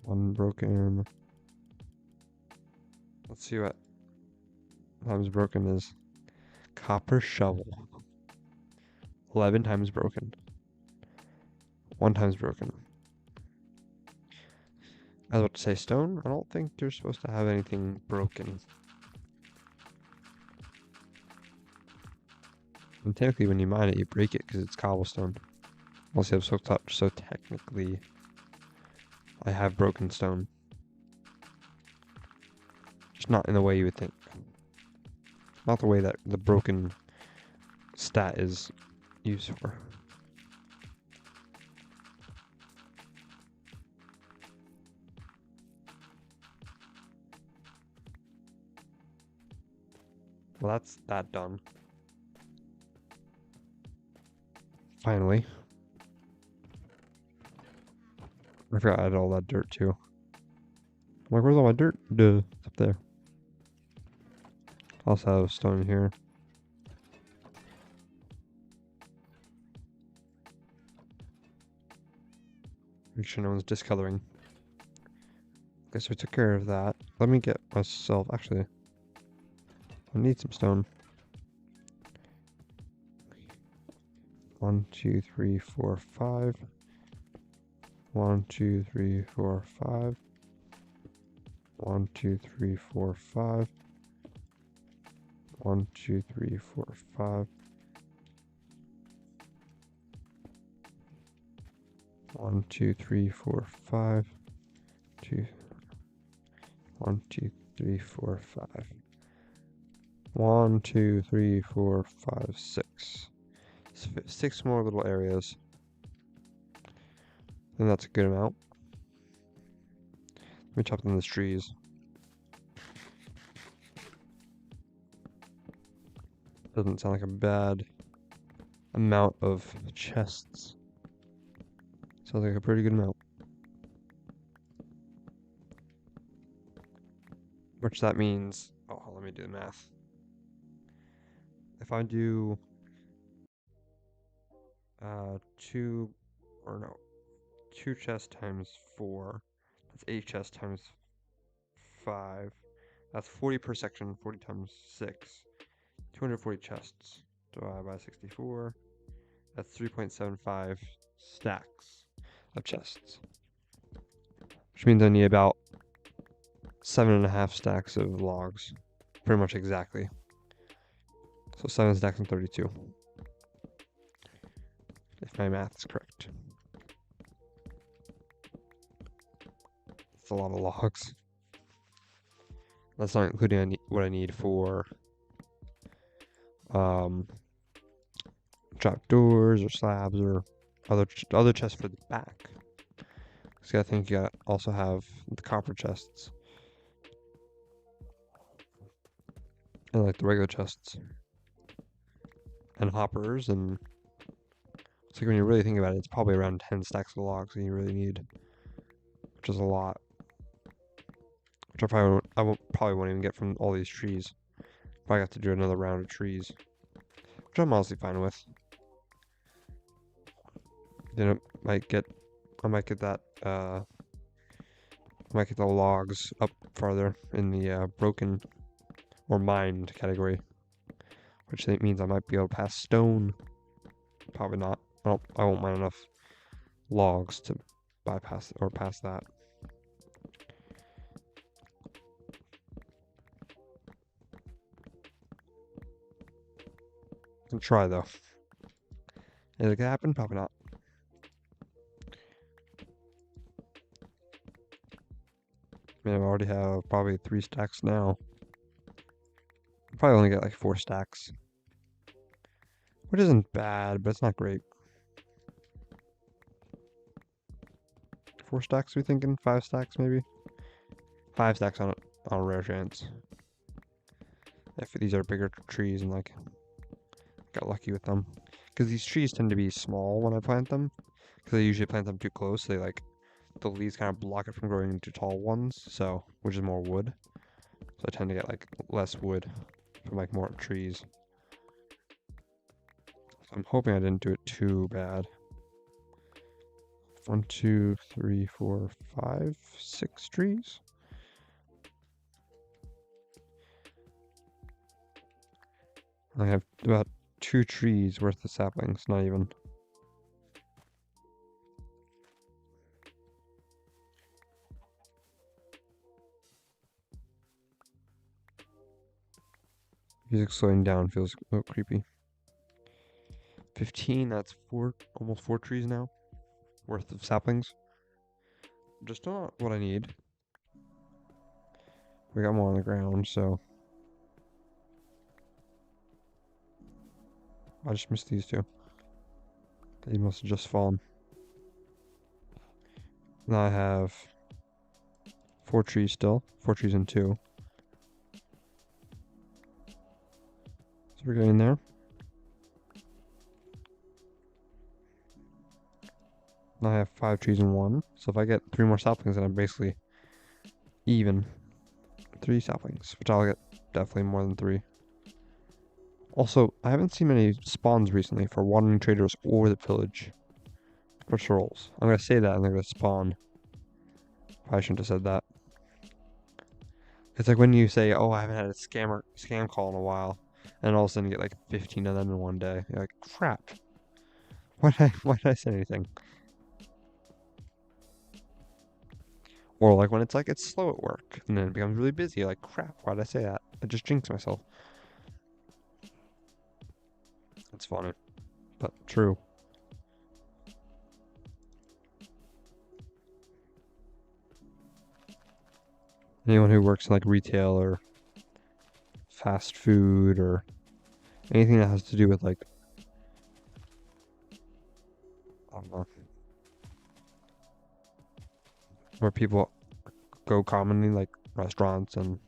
1 broken. Let's see what times broken is. Copper shovel. 11 times broken. 1 times broken. I was about to say stone. I don't think you're supposed to have anything broken. And technically, when you mine it, you break it because it's cobblestone. Unless you have soaked up, so technically, I have broken stone. Just not in the way you would think. Not the way that the broken stat is used for. Well, that's that done. Finally. I forgot I had all that dirt too. I'm like, where's all my dirt? Duh, it's up there. Also have stone here. Make sure no one's discoloring. Okay, so we took care of that. Let me get myself... Actually, I need some stone. 1, 2, 3, 4, 5. 1, 2, 3, 4, 5. 1, 2, 3, 4, 5. 1, 2, 3, 4, 5. 1, 2, 3, 4, 5. 2. 1, 2, 3, 4, 5. 1, 2, 3, 4, 5, 6. 6 more little areas. And that's a good amount. Let me chop down these trees. Doesn't sound like a bad amount of chests. Sounds like a pretty good amount. Which that means... Oh, let me do the math. If I do... 2 chests times 4. That's 8 chests times 5. That's 40 per section. 40 times 6. 240 chests divided by 64. That's 3.75 stacks of chests. Which means I need about 7.5 stacks of logs. Pretty much exactly. So 7 stacks and 32. If my math is correct. It's a lot of logs. That's not including what I need for trapdoors or slabs or other chests for the back. So I think you gotta also have the copper chests. And like the regular chests. And hoppers, and it's like when you really think about it, it's probably around 10 stacks of logs that you really need. Which is a lot. Which I probably won't even get from all these trees. Probably have to do another round of trees. Which I'm honestly fine with. Then I might get that I might get the logs up farther in the broken or mined category. Which means I might be able to pass stone. Probably not. I won't mine enough logs to bypass or pass that. Can try though. Is it gonna happen? Probably not. Man, I already have probably 3 stacks now. Probably only get like 4 stacks. Which isn't bad, but it's not great. 4 stacks, we thinking? 5 stacks, maybe? 5 stacks on a rare chance. If these are bigger trees and like got lucky with them. Because these trees tend to be small when I plant them. Because I usually plant them too close. So the leaves kind of block it from growing into tall ones. So, which is more wood. So I tend to get like less wood from like more trees. So I'm hoping I didn't do it too bad. 1, 2, 3, 4, 5, 6 trees. I have about 2 trees worth of saplings, not even. Music slowing down feels a little creepy. 15, that's almost 4 trees now worth of saplings. Just not what I need. We got more on the ground, so I just missed these 2. They must have just fallen. Now I have 4 trees still. 4 trees and 2. So we're getting there. Now I have 5 trees and 1. So if I get 3 more saplings, then I'm basically even. 3 saplings, which I'll get definitely more than 3. Also, I haven't seen many spawns recently for wandering traders or the village patrols. I'm gonna say that and they're gonna spawn. Probably shouldn't have said that. It's like when you say, "Oh, I haven't had a scam call in a while," and all of a sudden you get like 15 of them in one day. You're like, "Crap! Why did I say anything?" Or like when it's like it's slow at work, and then it becomes really busy. You're like, "Crap! Why did I say that? I just jinxed myself." It's funny, but true. Anyone who works in like retail or fast food or anything that has to do with like, I don't know, where people go commonly, like restaurants and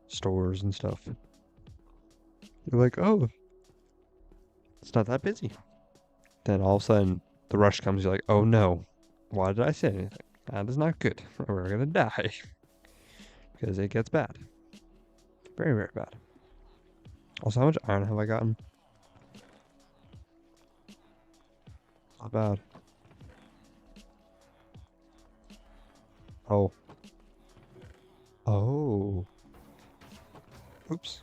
stores and stuff. You're like, oh, it's not that busy. Then all of a sudden the rush comes. You're like, oh no, why did I say anything? That is not good. We're gonna die because it gets bad, very very bad. Also, how much iron have I gotten? Not bad. Oh, oh, oops.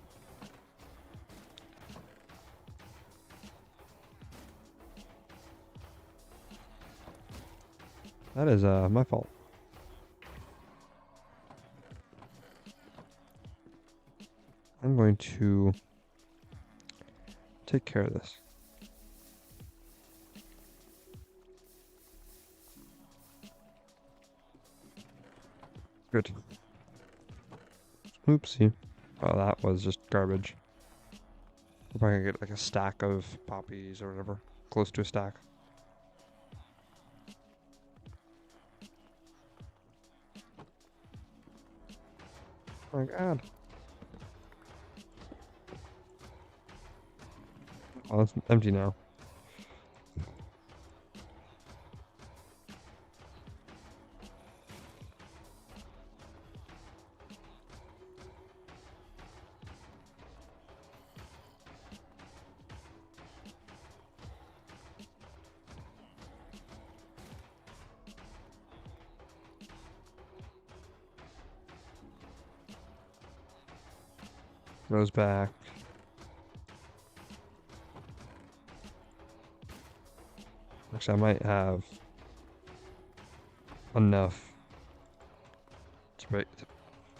That is my fault. I'm going to take care of this. Good. Oopsie. Oh, that was just garbage. We're probably gonna get like a stack of poppies or whatever. Close to a stack. Oh my god. Oh, it's empty now. Goes back. Actually, I might have enough to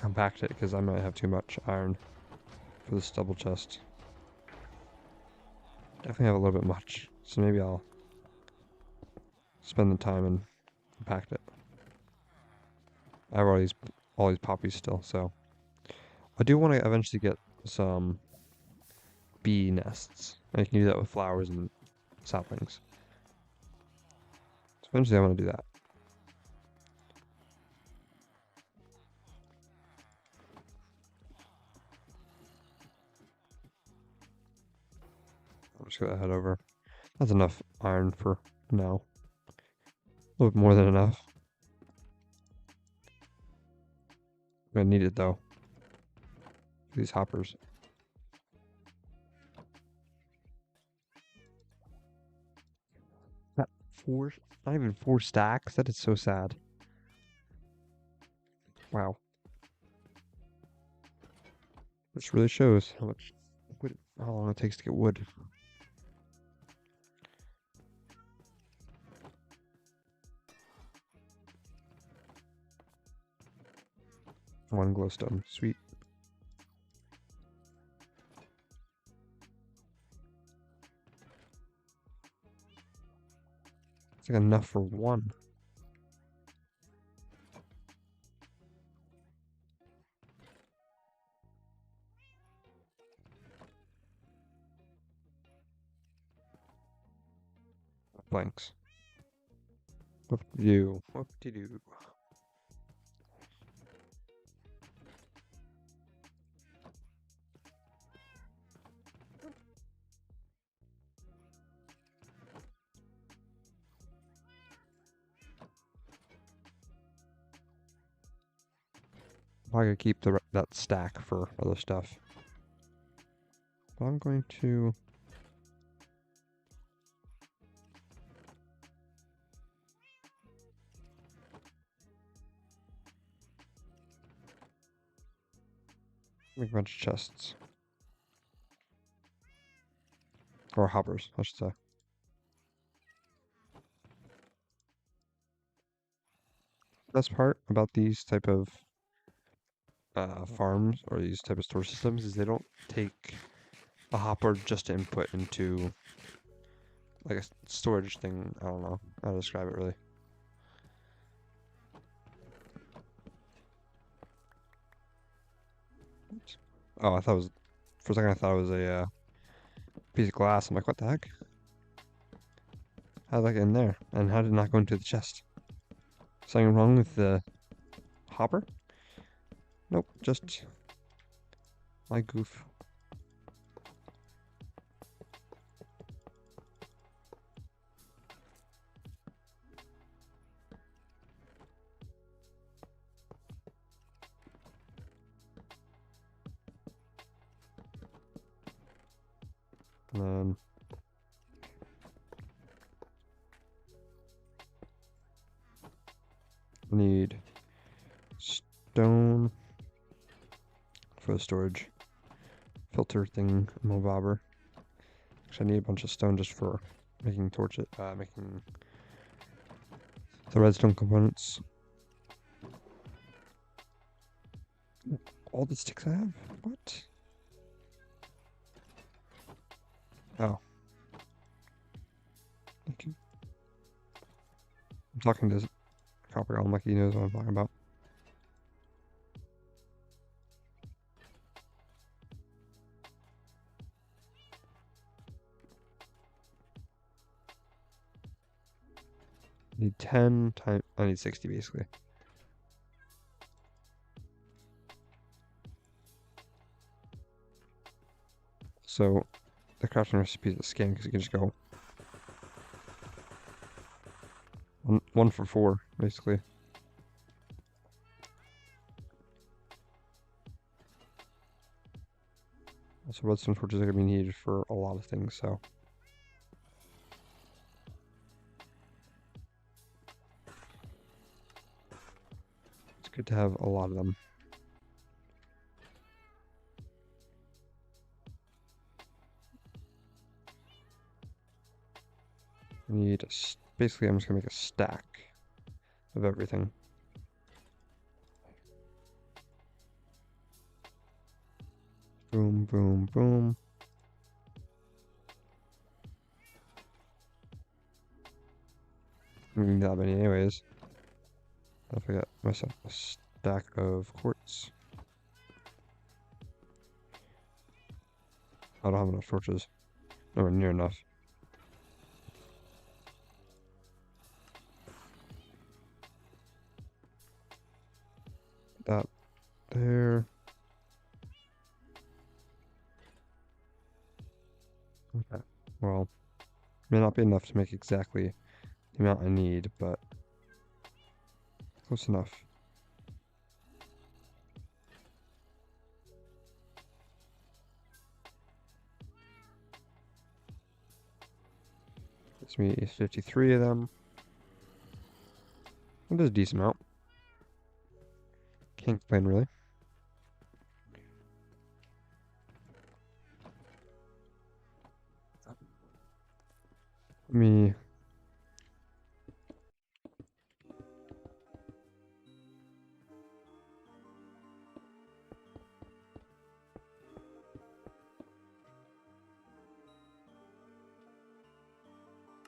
compact it because I might have too much iron for this double chest. Definitely have a little bit much, so maybe I'll spend the time and compact it. I have all these poppies still, so I do want to eventually get some bee nests. And you can do that with flowers and saplings. So eventually I want to do that. I'm just gonna head over. That's enough iron for now. A little bit more than enough. I'm gonna need it though. These hoppers. Not four, not even 4 stacks. That is so sad. Wow. This really shows how much wood, how long it takes to get wood. One glowstone. Sweet. It's like enough for one. Blanks. Whoop-de-doo. Whoop-de-doo. I'm probably gonna keep that stack for other stuff. But I'm going to... Make a bunch of chests. Or hoppers, I should say. Best part about these type of farms or these type of store systems is they don't take a hopper just to input into like a storage thing. I don't know how to describe it really. Oh, I thought it was for a second. I thought it was a piece of glass. I'm like, what the heck? How did that get in there? And how did it not go into the chest? Something wrong with the hopper? Nope, just my goof. And then need stone for the storage filter thing, mobobber. Actually, I need a bunch of stone just for making torches, making the redstone components. All the sticks I have? What? Oh. Thank you. I'm talking to Copper Golem like he knows what I'm talking about. I need 10 times. I need 60 basically. So the crafting recipe is a scam because you can just go one for 4 basically. Also, redstone torches are going to be needed for a lot of things, so. It's good to have a lot of them. I need basically I'm just going to make a stack of everything. Boom, boom, boom. I'm gonna need that many anyways. I forgot myself a stack of quartz. I don't have enough torches. Nowhere near enough. That there. Okay. Well, may not be enough to make exactly the amount I need, but close enough. Gives me 53 of them. That is a decent amount. Can't complain really. Let me a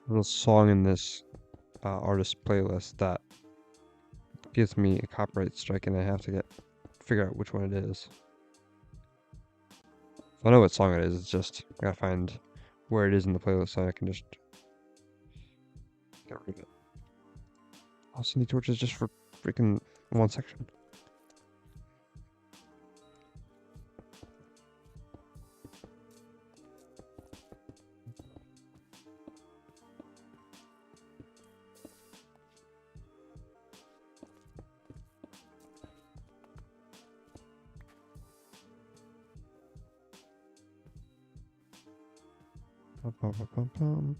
little song in this artist playlist that gives me a copyright strike, and I have to figure out which one it is. If I know what song it is, it's just I gotta find where it is in the playlist so I can just get rid of it. Also need torches just for freaking one section. Bum, bum, bum, bum, bum.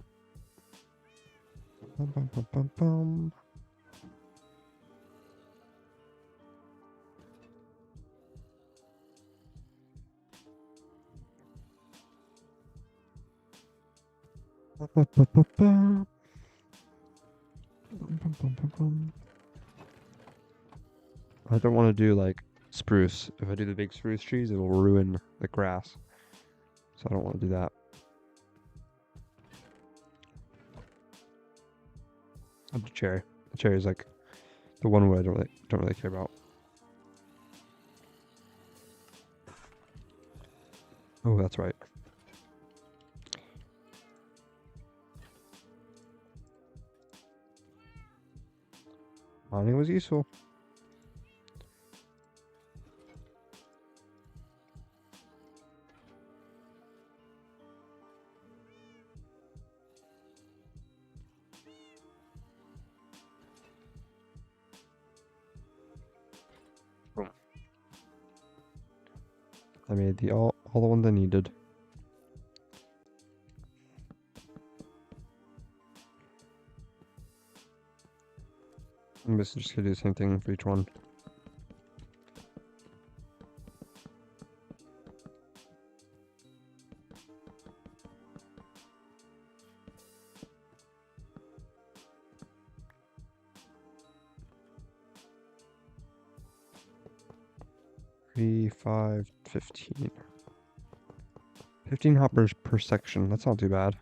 Bum, bum, bum, bum, bum. I don't want to do like spruce. If I do the big spruce trees, it'll ruin the grass. So I don't want to do that. I'll do cherry. The cherry is like the one wood I don't really care about. Oh, that's right. Mining was useful. Boom. I made the all the ones I needed. I'm just gonna do the same thing for each one. Three, 5, 15. 15 hoppers per section. That's not too bad.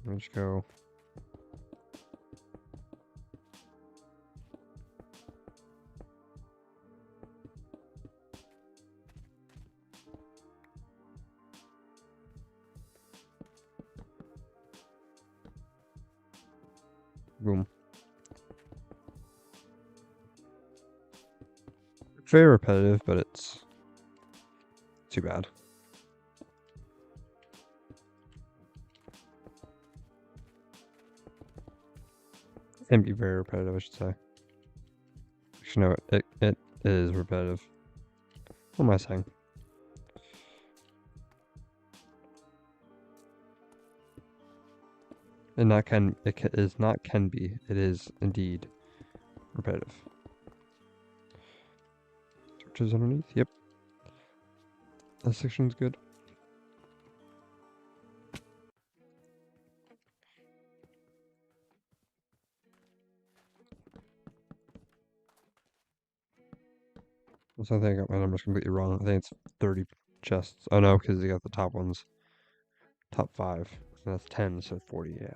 Let's go. Boom. It's very repetitive, but it's too bad. It can be very repetitive, I should say. Actually, no, it is repetitive. What am I saying? And not can it is not can be. It is indeed repetitive. Torches underneath. Yep. That section's good. So I think I got my numbers completely wrong. I think it's 30 chests. Oh no, because you got the top ones. Top 5. And that's 10, so 40, yeah.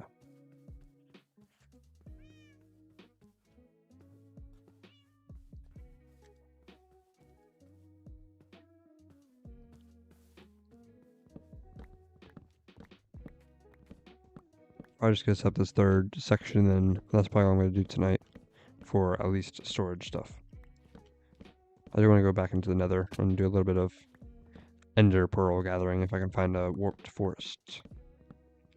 I'm just gonna set up this third section, and that's probably what I'm gonna do tonight for at least storage stuff. I do want to go back into the Nether and do a little bit of Ender Pearl gathering if I can find a warped forest.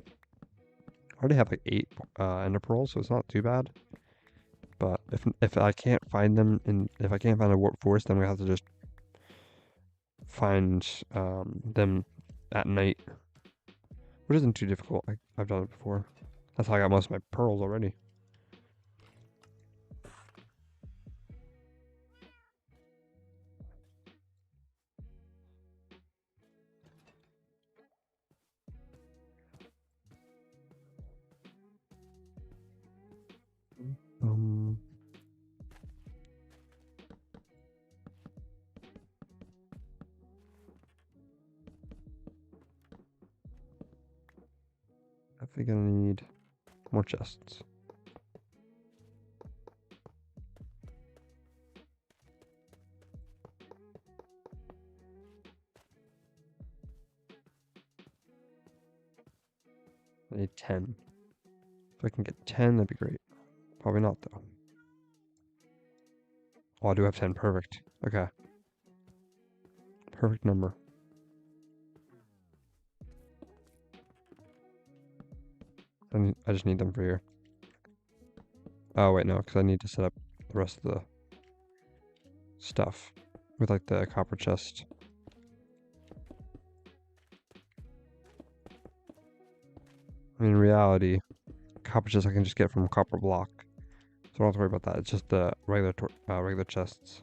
I already have like 8 Ender Pearls, so it's not too bad. But if I can't find them, if I can't find a warped forest, then we have to just find them at night, which isn't too difficult. I've done it before. That's how I got most of my pearls already. Definitely gonna need more chests. I need 10. If I can get 10, that'd be great. Probably not, though. Oh, I do have 10. Perfect. Okay. Perfect number. I just need them for here. Oh, wait, no, because I need to set up the rest of the stuff with, like, the copper chest. I mean, in reality, copper chest I can just get from a copper block. So don't have to worry about that. It's just the regular chests.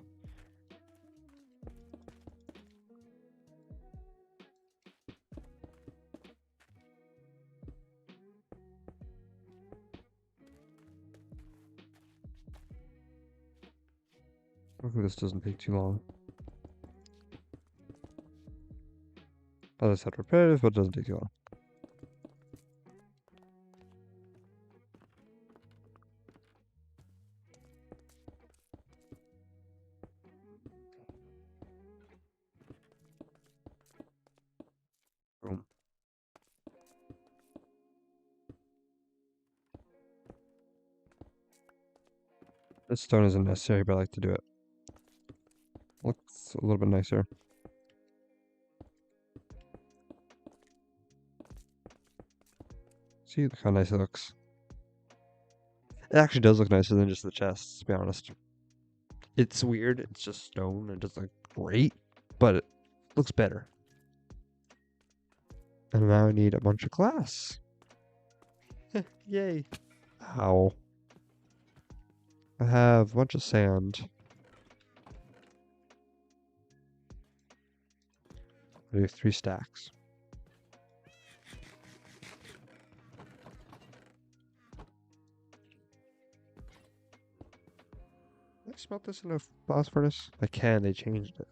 Hopefully this doesn't take too long. As I said, repetitive, but it doesn't take too long. Boom. This stone isn't necessary, but I like to do it. Looks a little bit nicer. See, look how nice it looks. It actually does look nicer than just the chests, to be honest. It's weird, it's just stone, it doesn't look great, but it looks better. And now I need a bunch of glass. Yay. Ow. I have a bunch of sand. I have 3 stacks. Can I smelt this in a blast furnace? I can, they changed it.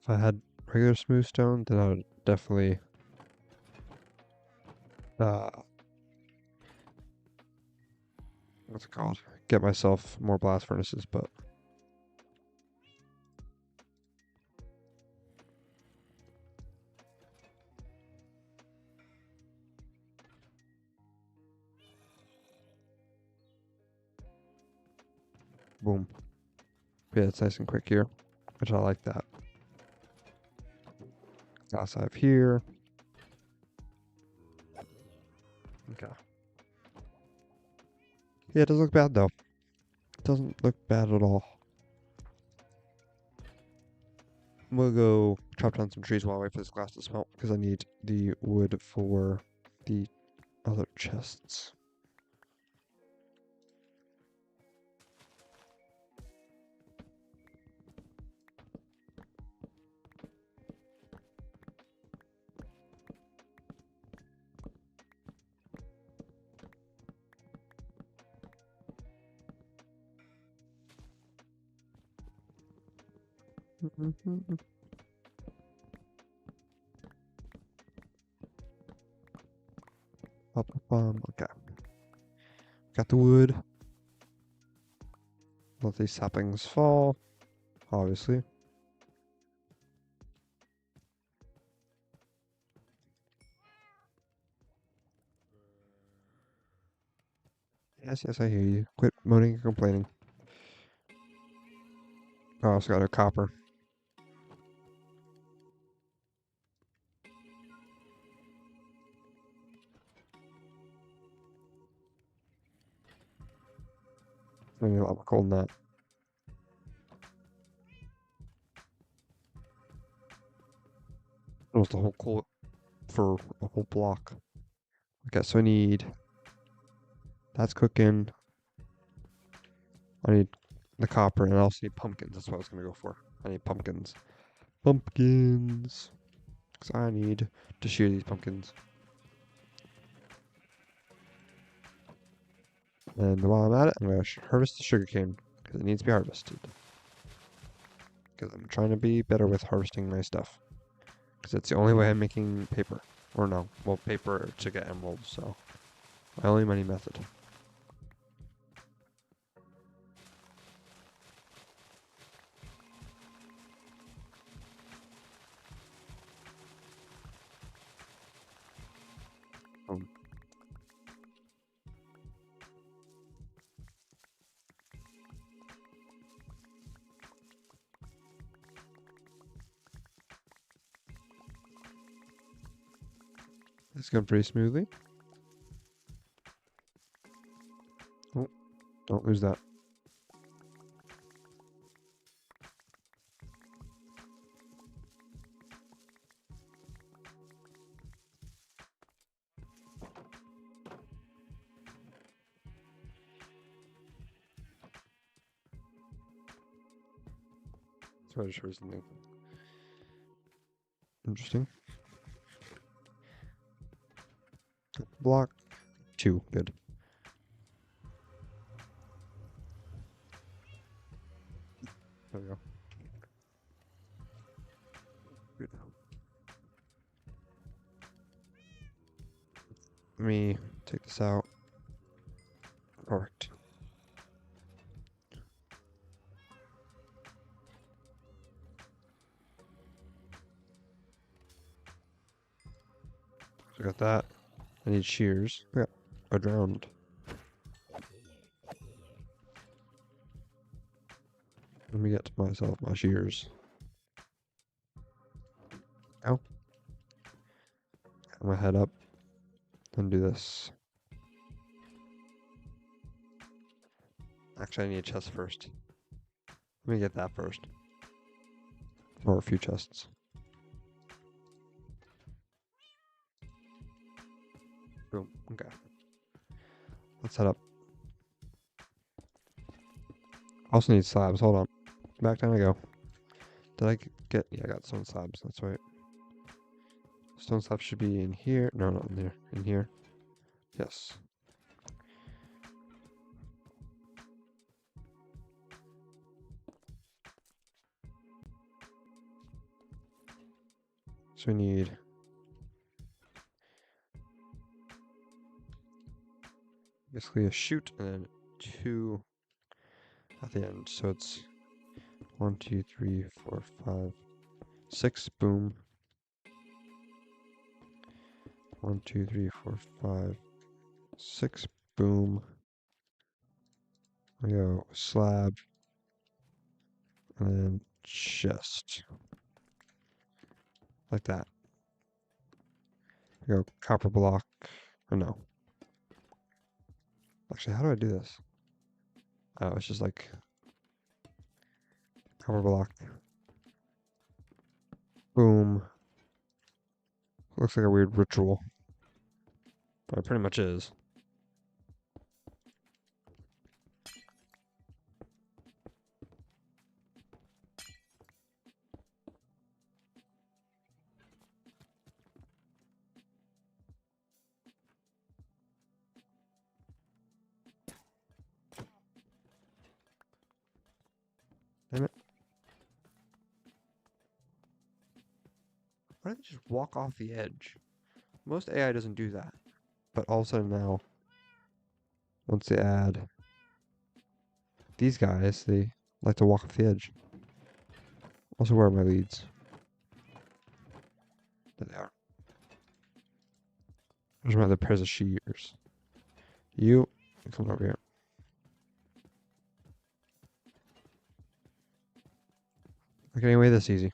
If I had regular smooth stone, then I would definitely what's it called? Get myself more blast furnaces, but boom. Yeah, it's nice and quick here, which I like that. Glass I have here. Okay. Yeah, it doesn't look bad though. It doesn't look bad at all. I'm gonna go chop down some trees while I wait for this glass to smelt, because I need the wood for the other chests. Okay. Got the wood. Let these saplings fall, obviously. Yes, yes, I hear you. Quit moaning and complaining. Oh, I also got a copper. I need a lot more coal than that. Almost a whole coal for a whole block. Okay, so I need... That's cooking. I need the copper, and I also need pumpkins. That's what I was going to go for. I need pumpkins. Pumpkins! Because I need to shear these pumpkins. And while I'm at it, I'm going to harvest the sugarcane, because it needs to be harvested. Because I'm trying to be better with harvesting my stuff. Because it's the only way I'm making paper. Or no, well, paper to get emeralds, so... My only money method. It's going pretty smoothly. Oh, don't lose that. That's why I just heard something interesting. Block 2, good. There we go. Good. Let me take this out. Perfect. So I got that. I need shears. Yeah, I drowned. Let me get myself my shears. Ow. I'm gonna head up and do this. Actually, I need a chest first. Let me get that first. Or a few chests. Boom. Okay. Let's head up. Also need slabs. Hold on. Back down I go. Did I get... Yeah, I got stone slabs. That's right. Stone slabs should be in here. No, not in there. In here. Yes. So we need... basically a chute and then 2 at the end. So it's 1, 2, 3, 4, 5, 6. Boom. 1, 2, 3, 4, 5, 6. Boom. We go slab. And then chest. Like that. We go copper block. Oh no. Actually, how do I do this? Oh, it's just like copper block. Boom. Looks like a weird ritual. But it pretty much is. Damn it. Why don't they just walk off the edge? Most AI doesn't do that. But all of a sudden now, once they add these guys, they like to walk off the edge. Also, where are my leads? There they are. There's my other pairs of shears. You come over here. Like anyway, this easy.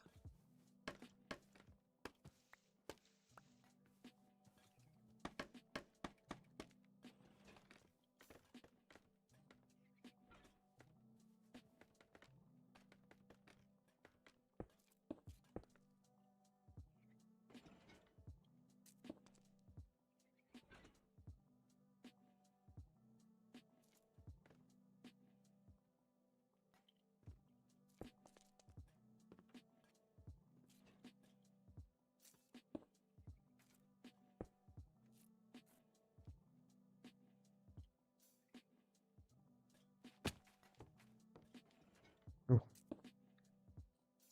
Oh,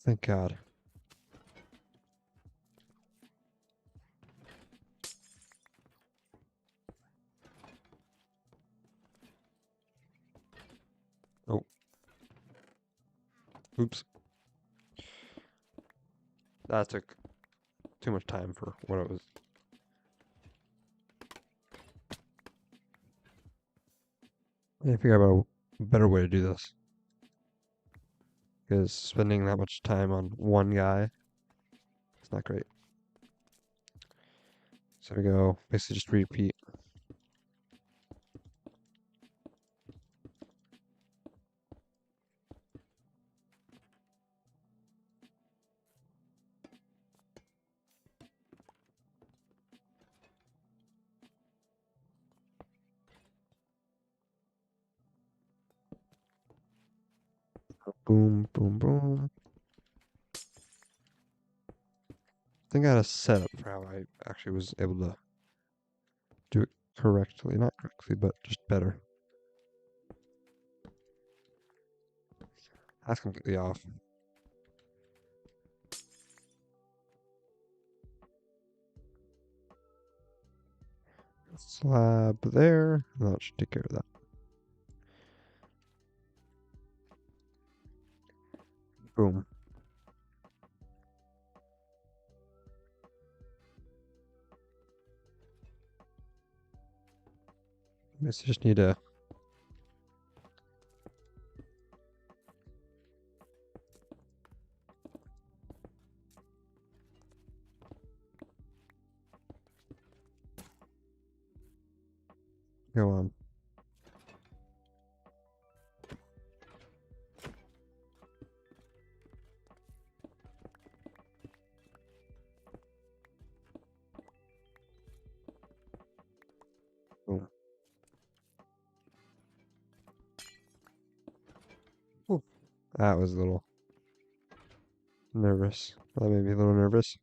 thank God. Oh, oops. That took too much time for what it was. I need to figure out a better way to do this. Because spending that much time on one guy, it's not great. So we go, basically just repeat. Boom, boom, boom. think I had a setup for how I actually was able to do it correctly. Not correctly, but just better. That's completely off. Slab there. That should take care of that. Boom. I guess I just need to. Go on. Boom. Ooh, that was a little nervous. That made me a little nervous.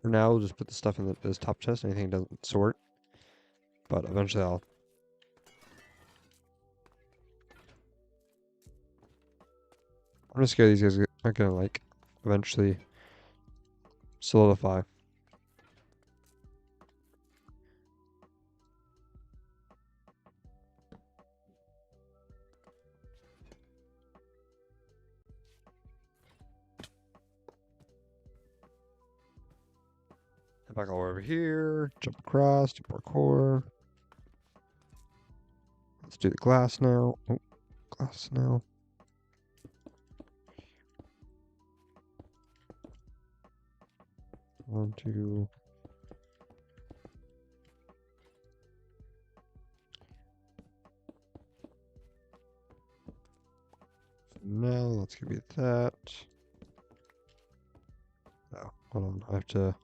For now, we'll just put the stuff in this top chest. Anything doesn't sort. But eventually I'm just scared these guys are gonna, like, eventually solidify. Head back all over here. Jump across. Do parkour. Let's do the glass now. Oh, glass now. One, two. Now let's give it that. Oh, hold on. I have to.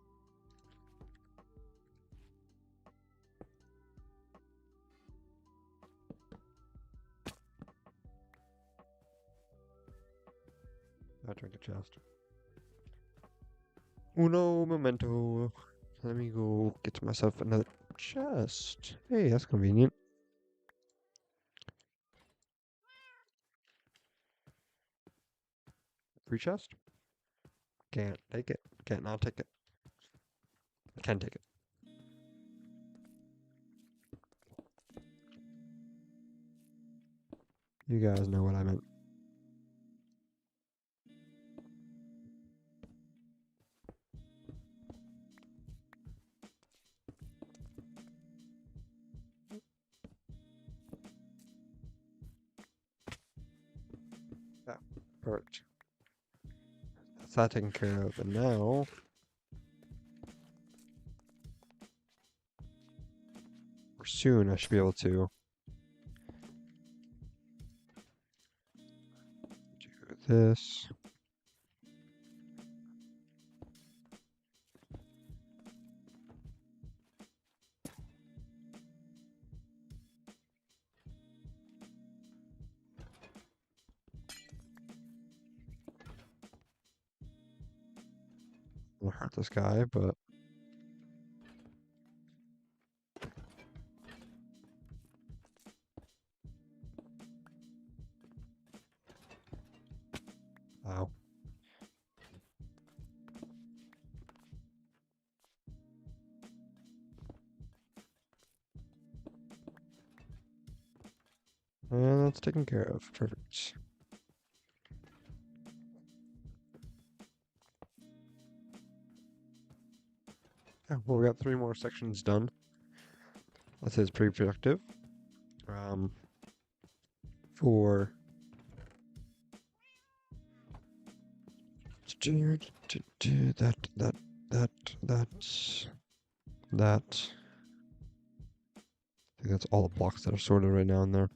I drink a chest. Uno momento. Let me go get myself another chest. Hey, that's convenient. Free chest? Can't take it. Can't not take it. Can take it. You guys know what I meant. Yeah, perfect. That's that taken care of. And now, or soon, I should be able to do this. I'm gonna hurt this guy, but ow. And that's taken care of. Perfect. Yeah, well, we got 3 more sections done. That is pretty productive. For that. I think that's all the blocks that are sorted right now in there.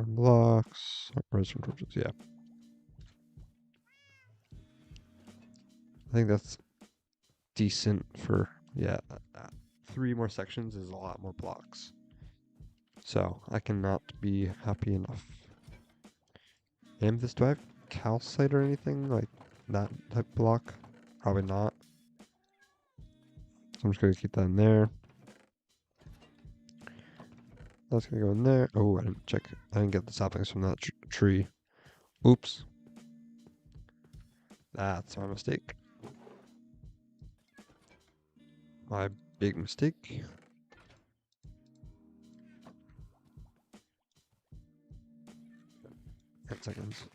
Blocks, redstone torches, yeah. I think that's decent for, yeah. 3 more sections is a lot more blocks. So I cannot be happy enough. Amethyst, do I have calcite or anything like that type of block? Probably not. So I'm just gonna keep that in there. That's gonna go in there. Oh, I didn't check. I didn't get the saplings from that tree. Oops. That's my mistake. My big mistake. Seconds.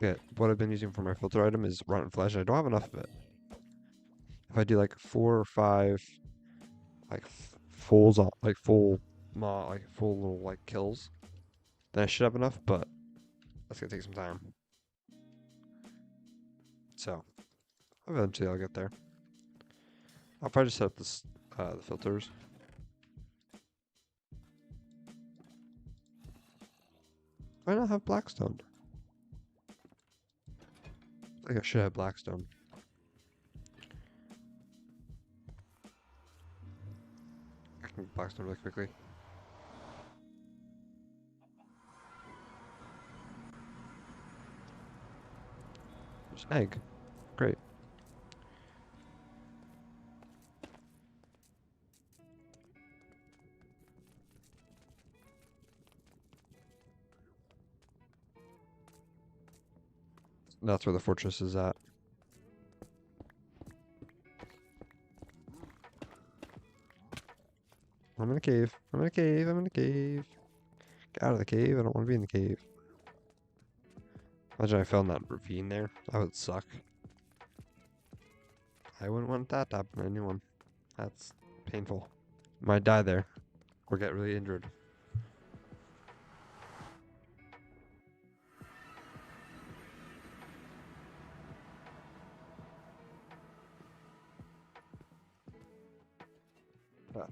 Okay, what I've been using for my filter item is rotten flesh. I don't have enough of it. If I do like 4 or 5, like full little like kills, then I should have enough. But that's gonna take some time. So eventually I'll get there. I'll probably just set up this the filters. Why not have blackstone? I think I should have blackstone. I can get blackstone really quickly. There's an egg. Great. That's where the fortress is at. I'm in a cave. I'm in a cave. I'm in a cave. Get out of the cave. I don't want to be in the cave. Imagine I fell in that ravine there. That would suck. I wouldn't want that to happen to anyone. That's painful. Might die there. Or get really injured. Ah.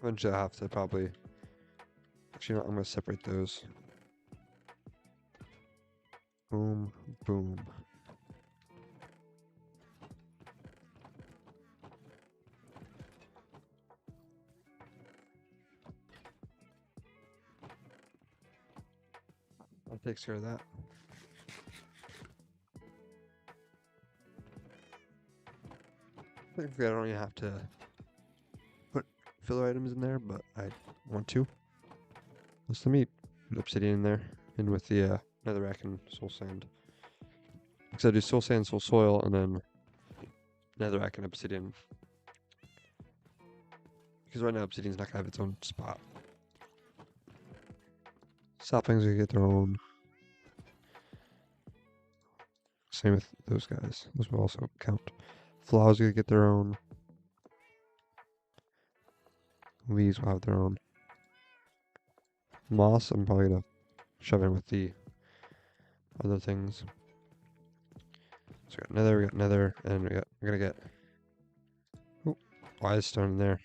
Eventually I have to probably... Actually, no, I'm going to separate those. Boom, boom. That takes care of that. Technically, I don't even have to put filler items in there, but I want to. Let's let me put obsidian in there, in with the netherrack and soul sand. Because I do soul sand, soul soil, and then netherrack and obsidian. Because right now obsidian's not gonna have its own spot. Saplings are gonna get their own. Same with those guys. Those will also count. Flowers are gonna get their own. Leaves will have their own. Moss, I'm probably gonna shove in with the other things. So we got nether, and we're gonna get. Oh, why is stone in there?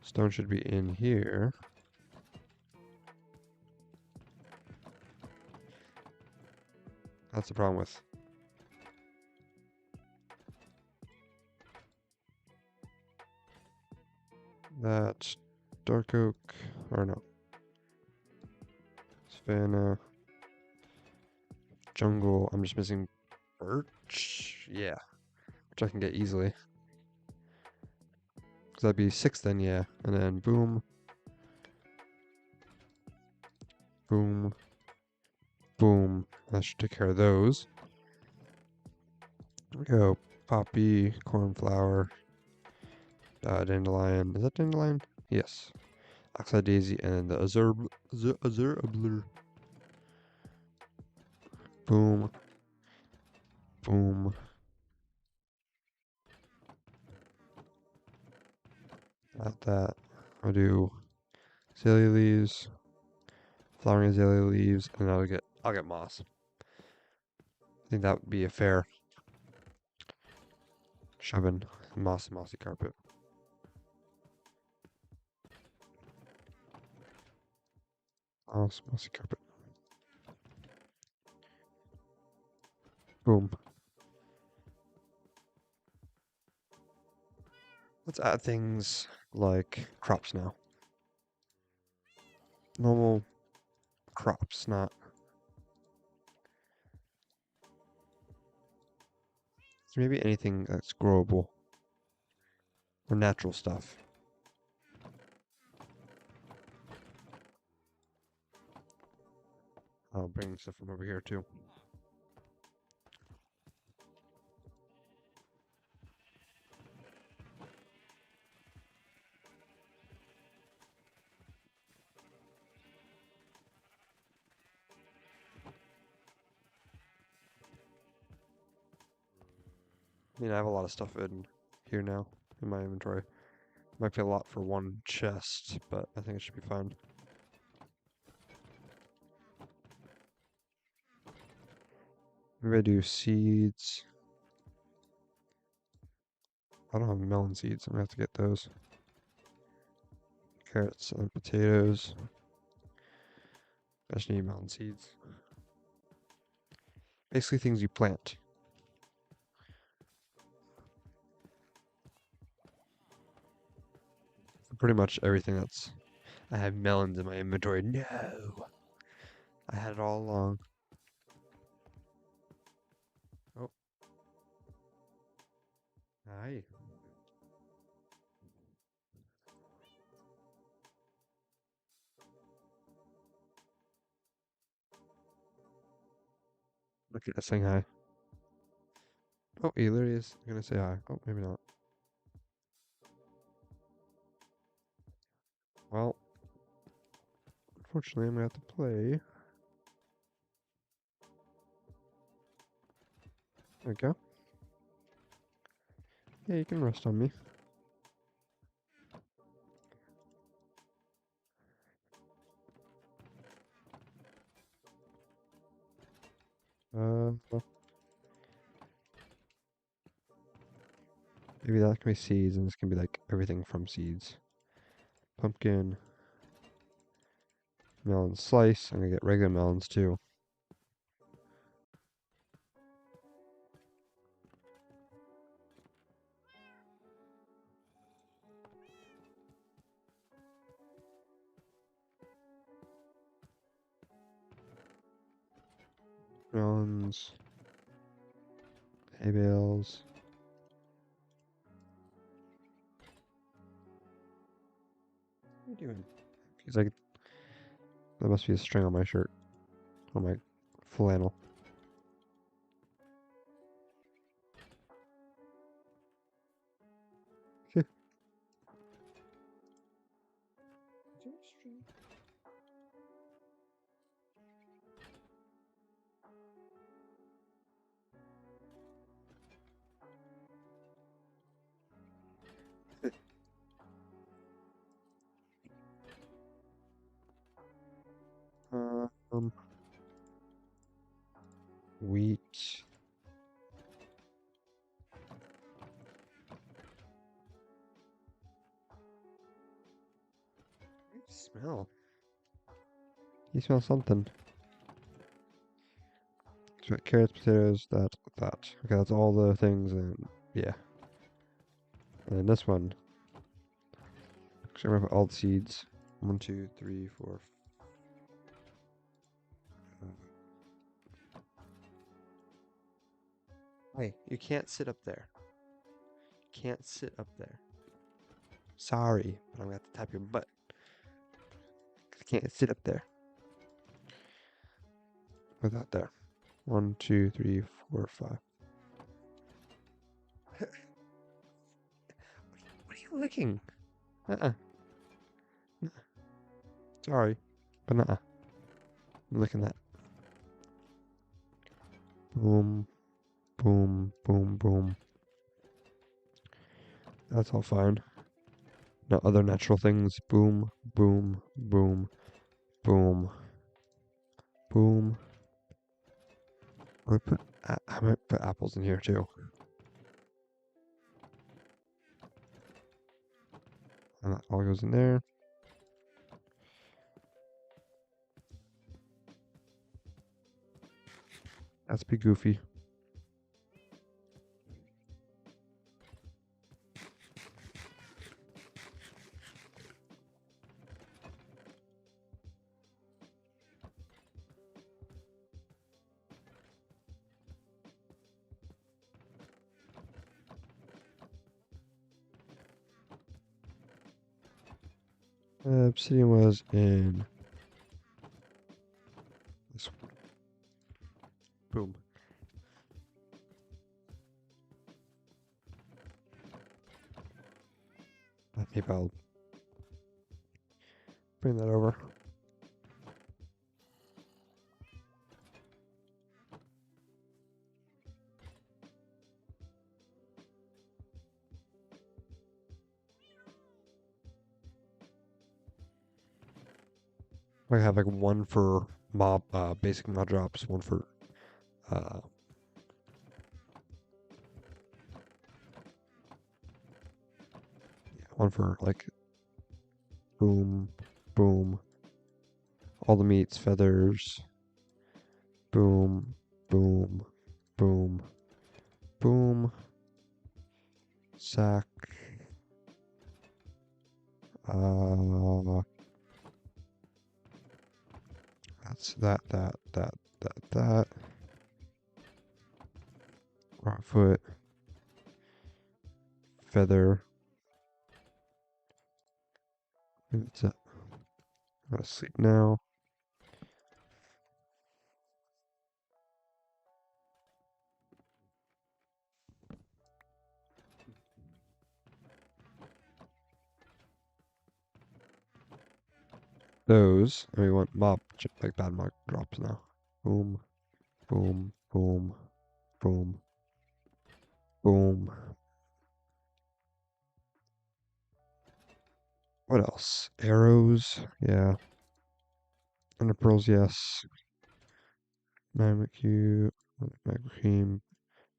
Stone should be in here. That's the problem with. That's dark oak, or no. Savannah. Jungle, I'm just missing birch. Yeah, which I can get easily. Because that'd be 6 then, yeah. And then boom. Boom. Boom. That should take care of those. There we go. Poppy, cornflower, dandelion. Is that dandelion? Yes. Oxide daisy and the azure blur. Boom. Boom. Got that. I'll do azalea leaves, flowering azalea leaves, and I'll get moss. I think that would be a fair shoving mossy carpet. Oh, mossy carpet. Boom. Let's add things like crops now. Normal crops, not. So maybe anything that's growable or natural stuff. I'll bring stuff from over here too. I mean, I have a lot of stuff in here now in my inventory. Might be a lot for one chest, but I think it should be fine. Maybe I do seeds. I don't have melon seeds. I'm gonna have to get those. Carrots and potatoes. I just need melon seeds. Basically things you plant. Pretty much everything that's... I have melons in my inventory. No! I had it all along. Oh. Hi. Look at us saying hi. Oh, he literally is gonna say hi. Oh, maybe not. Well, unfortunately, I'm gonna have to play. There we go. Yeah, you can rest on me. Well, maybe that can be seeds, and this can be like everything from seeds. Pumpkin, melon slice. I'm gonna get regular melons too. Melons, hay bales. What are you doing? He's like, there must be a string on my shirt. On my flannel. Um, wheat. What do you smell? You smell something. So carrots, potatoes, that. Okay, that's all the things, and yeah. And then this one. Actually, I'm gonna put all the seeds. 1, 2, 3, 4. Hey, you can't sit up there. You can't sit up there. Sorry, but I'm gonna have to tap your butt. I can't sit up there. Put that there. 1, 2, 3, 4, 5. What are you licking? Uh-uh. Sorry, but uh-uh. I'm licking that. Boom, boom, boom, boom. That's all fine. Now other natural things. Boom, boom, boom, boom, boom. I might put apples in here too. And that all goes in there. That's be goofy. Obsidian was in this one. Boom. Maybe I'll bring that over. I have like one for mob, basic mod drops, one for, yeah, one for like boom, boom, all the meats, feathers, boom, boom, boom, boom, sack, that's that, right foot, feather, that's it. I'm gonna sleep now. Those, and we want mob, like bad mob drops now. Boom, boom, boom, boom, boom. What else? Arrows, yeah. Ender pearls, yes. Magma cube, magma cream,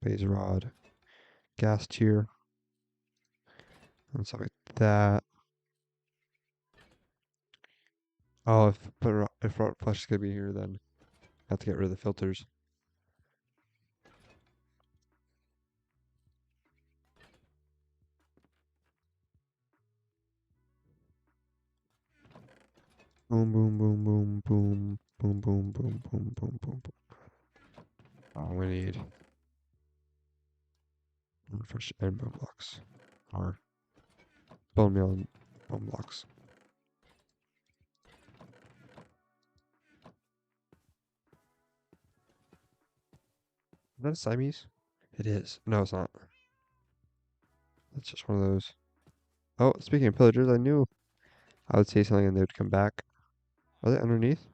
base rod, gas tier, and stuff like that. Oh, if flesh is gonna be here, then I have to get rid of the filters. Boom, boom, boom, boom, boom, boom, boom, boom, boom, boom, boom, boom. Oh, I'm gonna need fresh and bone blocks, or bone meal and bone blocks. Is that a Siamese? It is. No, it's not. That's just one of those. Oh, speaking of pillagers, I knew I would say something and they would come back. Are they underneath?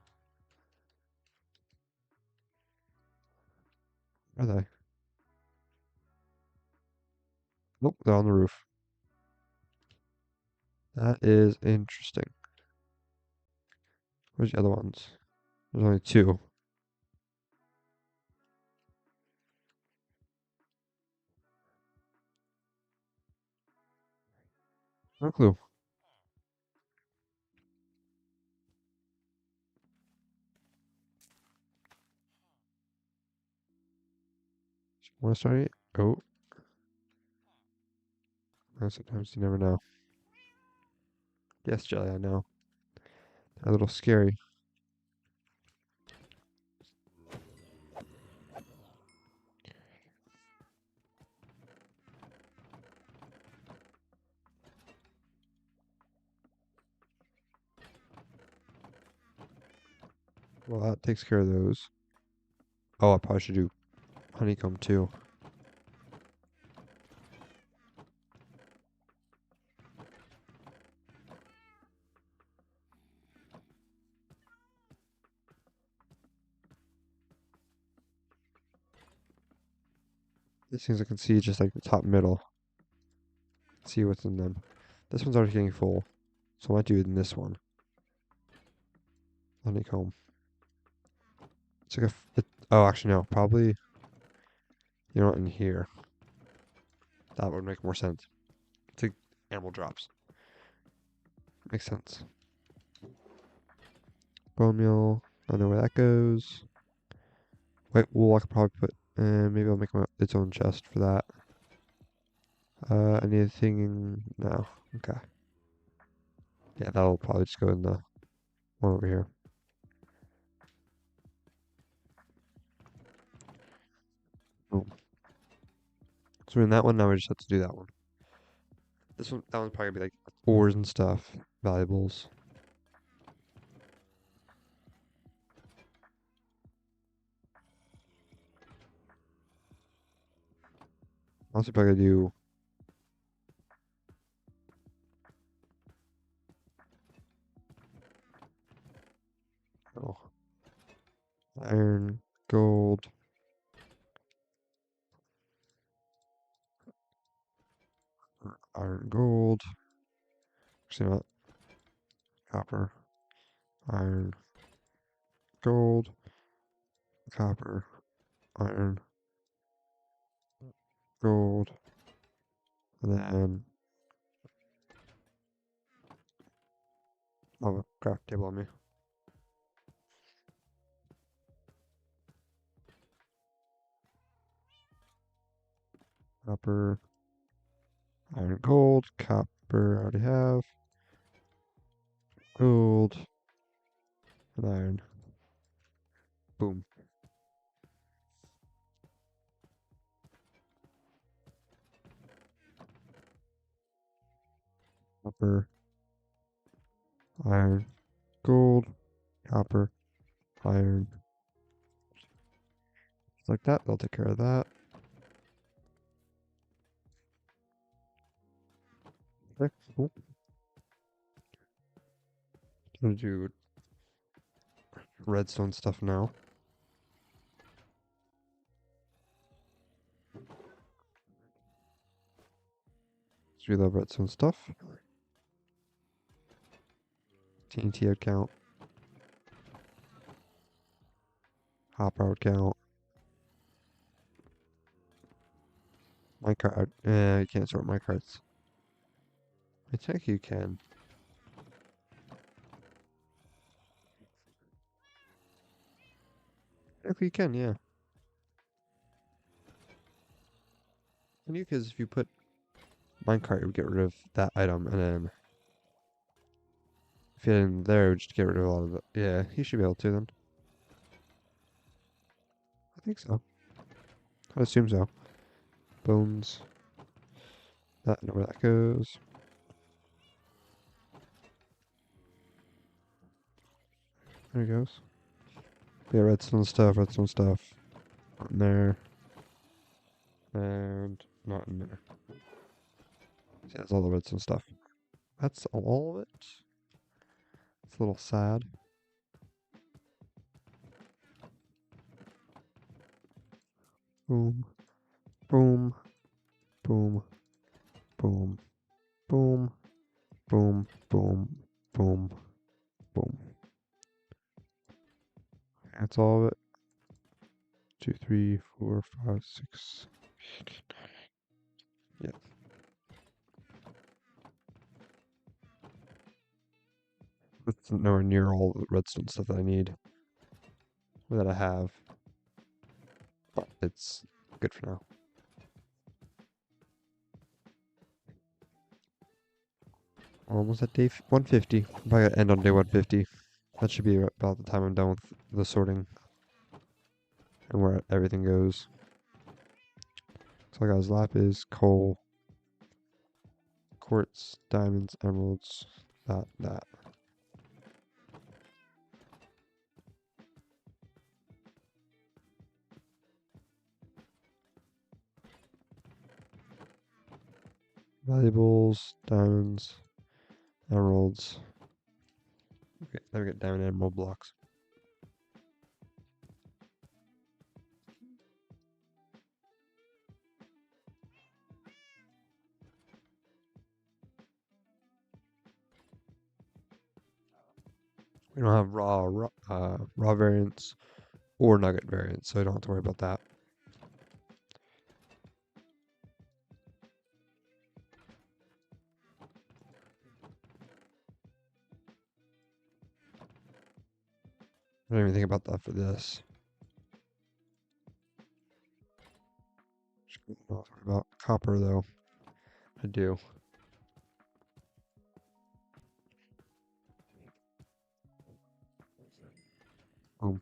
Are they? Nope, they're on the roof. That is interesting. Where's the other ones? There's only two. No clue. Want to start it? Oh, sometimes you never know. Yes, Jelly, I know. They're a little scary. Well, that takes care of those. Oh, I probably should do honeycomb too. These things I can see just like the top middle. See what's in them. This one's already getting full, so I might do it in this one. Honeycomb. It's like oh, actually no, probably. You know what? In here, that would make more sense. It's like animal drops. Makes sense. Bone meal. I know where that goes. White wool I could probably put, maybe I'll make its own chest for that. Anything? No. Okay. Yeah, that'll probably just go in the one over here. Boom. So in that one, now we just have to do that one. This one, that one's probably gonna be like ores and stuff, valuables. Also probably gonna do oh, iron, gold, iron, gold. Actually, not copper, iron, gold, copper, iron, gold, and then I'll have a craft table on me. Copper, iron, gold, copper, I already have. Gold, and iron. Boom. Copper, iron, gold, copper, iron. Just like that, they'll take care of that. Okay, cool. I'm gonna do redstone stuff now. So we love redstone stuff. TNT account. Hopper account. Minecart. You can't sort minecarts. I think you can. Technically you can, yeah. And you, because if you put minecart, it would get rid of that item, and then if you had it in there, it would just get rid of a lot of it. Yeah, you should be able to then. I think so. I assume so. Bones. That, know where that goes. There it goes. Yeah, redstone stuff, redstone stuff. Not in there. And not in there. See, that's all the redstone stuff. That's all of it. It's a little sad. Boom, boom, boom, boom, boom, boom, boom, boom, boom. That's all of it. 2, 3, 4, 5, 6. Yeah. That's nowhere near all the redstone stuff that I need. Or that I have. But it's good for now. Almost at day 150. I'm probably gonna end on day 150. That should be about the time I'm done with the sorting and where everything goes. So I got his lapis, coal, quartz, diamonds, emeralds, that. Valuables, diamonds, emeralds. Okay, then we get diamond and emerald blocks. We don't have raw variants or nugget variants, so I don't have to worry about that. I don't even think about that for this. I'll talk about copper though. I do. Um,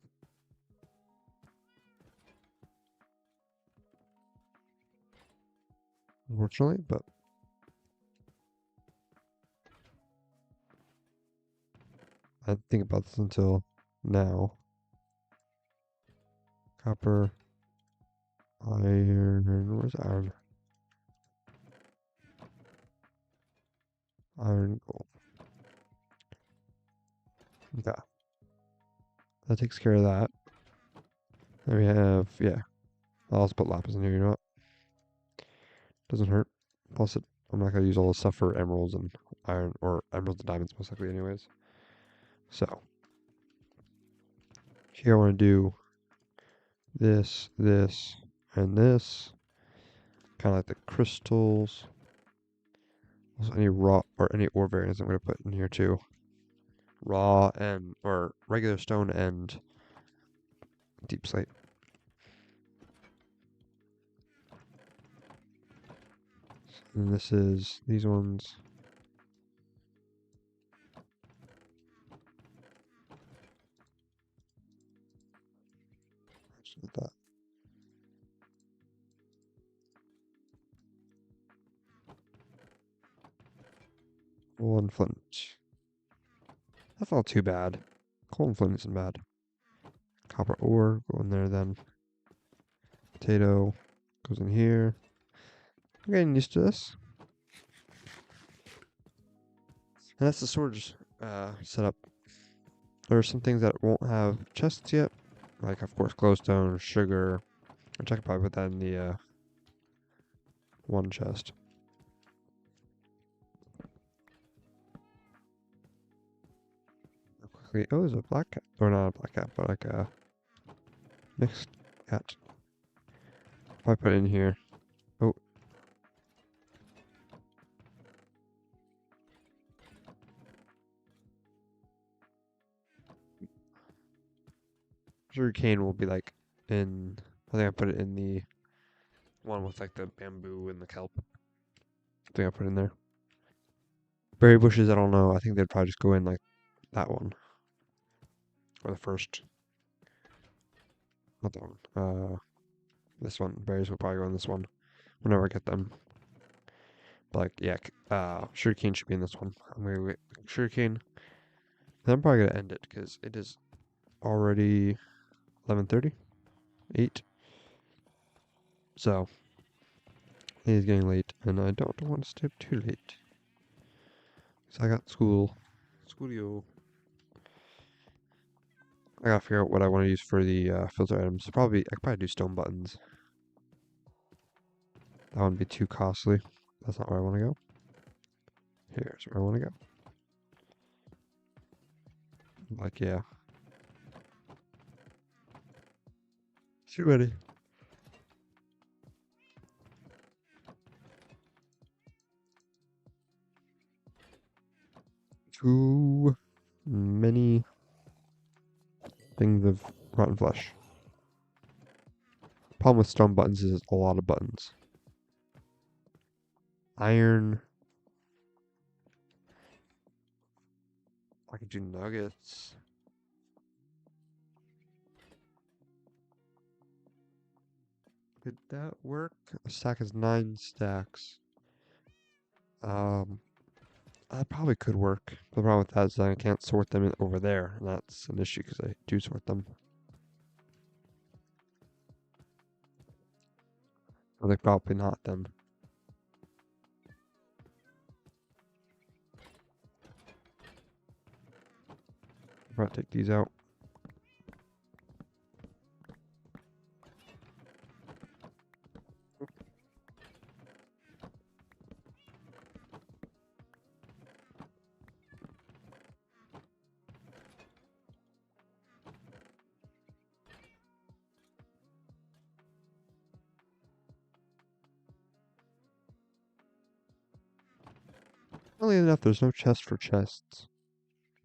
Unfortunately, but I didn't think about this until now. Copper, iron. Where's iron? Iron, gold. Okay, that takes care of that. Then we have, yeah. I'll also put lapis in here. You know what? Doesn't hurt. Plus, I'm not gonna use all the stuff for emeralds and iron or emeralds and diamonds most likely, anyways. So here I want to do this, this, and this. Kind of like the crystals. Also, any raw or any ore variants I'm gonna put in here too. Raw and or regular stone and deep slate. And this is these ones. Just like that. Coal and flint. That's not too bad. Coal and flint isn't bad. Copper ore, go in there then. Potato goes in here. I'm getting used to this. And that's the storage setup. There are some things that won't have chests yet. Like, of course, glowstone, sugar. Which I could probably put that in the one chest. Quickly. Oh, there's a black cat. Or not a black cat, but like a mixed cat. Probably put it in here. Oh. Sugar cane will be like in. I think I put it in the one with like the bamboo and the kelp. I think I put it in there. Berry bushes, I don't know. I think they'd probably just go in like that one. Or the first. Not that one. This one. Berries will probably go in this one. Whenever I get them. But like, yeah, sugarcane should be in this one. I'm gonna get sugarcane. Then I'm probably gonna end it because it is already 11:30, 8. So it is getting late, and I don't want to stay up too late. So I got school. Schoolio. I gotta figure out what I want to use for the filter items. I could probably do stone buttons. That wouldn't be too costly. That's not where I want to go. Here's where I want to go. Like, yeah. Too ready. Too many things of rotten flesh. Problem with stone buttons is a lot of buttons. Iron. I could do nuggets. Could that work? A stack is 9 stacks. That probably could work. The problem with that is that I can't sort them over there, and that's an issue because I do sort them. Or like probably not then. I'll take these out. Funnily enough, there's no chest for chests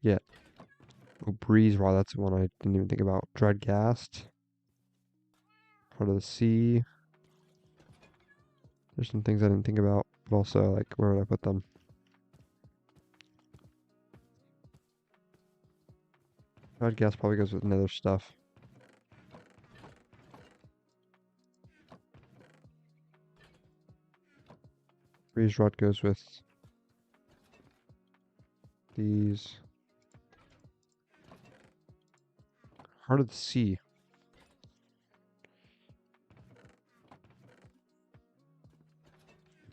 yet. Oh, breeze rod, that's the one I didn't even think about. Dried ghast. Heart of the sea. There's some things I didn't think about, but also, like, where would I put them? I'd guess probably goes with nether stuff. Breeze rod goes with these. Heart of the Sea.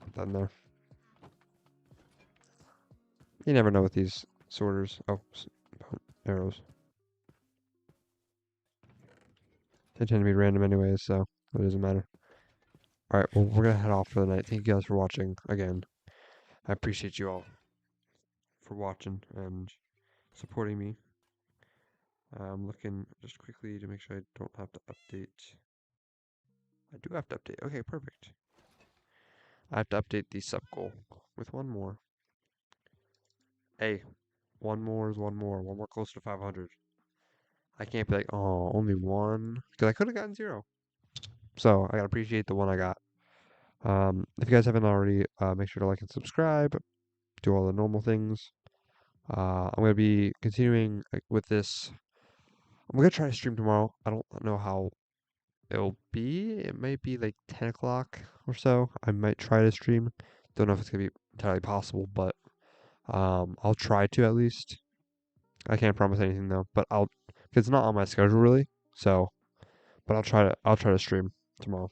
Put that in there. You never know with these sorters. Oh, arrows. They tend to be random anyways, so it doesn't matter. Alright, well, we're gonna head off for the night. Thank you guys for watching again. I appreciate you all for watching and supporting me. I'm looking just quickly to make sure I don't have to update. I do have to update. Okay, perfect. I have to update the sub goal with one more. Hey, one more is one more. One more closer to 500. I can't be like, oh, only one. Because I could have gotten 0. So I gotta appreciate the one I got. If you guys haven't already, make sure to like and subscribe. Do all the normal things. I'm gonna be continuing with this. I'm gonna try to stream tomorrow. I don't know how it'll be. It might be like 10 o'clock or so. I might try to stream. Don't know if it's gonna be entirely possible, but I'll try to at least. I can't promise anything though, but I'll. Cause it's not on my schedule really. So, but I'll try to stream tomorrow.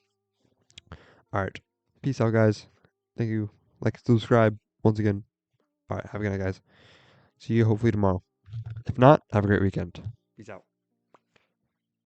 All right. Peace out, guys. Thank you. Like, subscribe once again. All right. Have a good night, guys. See you hopefully tomorrow. If not, have a great weekend. Peace out.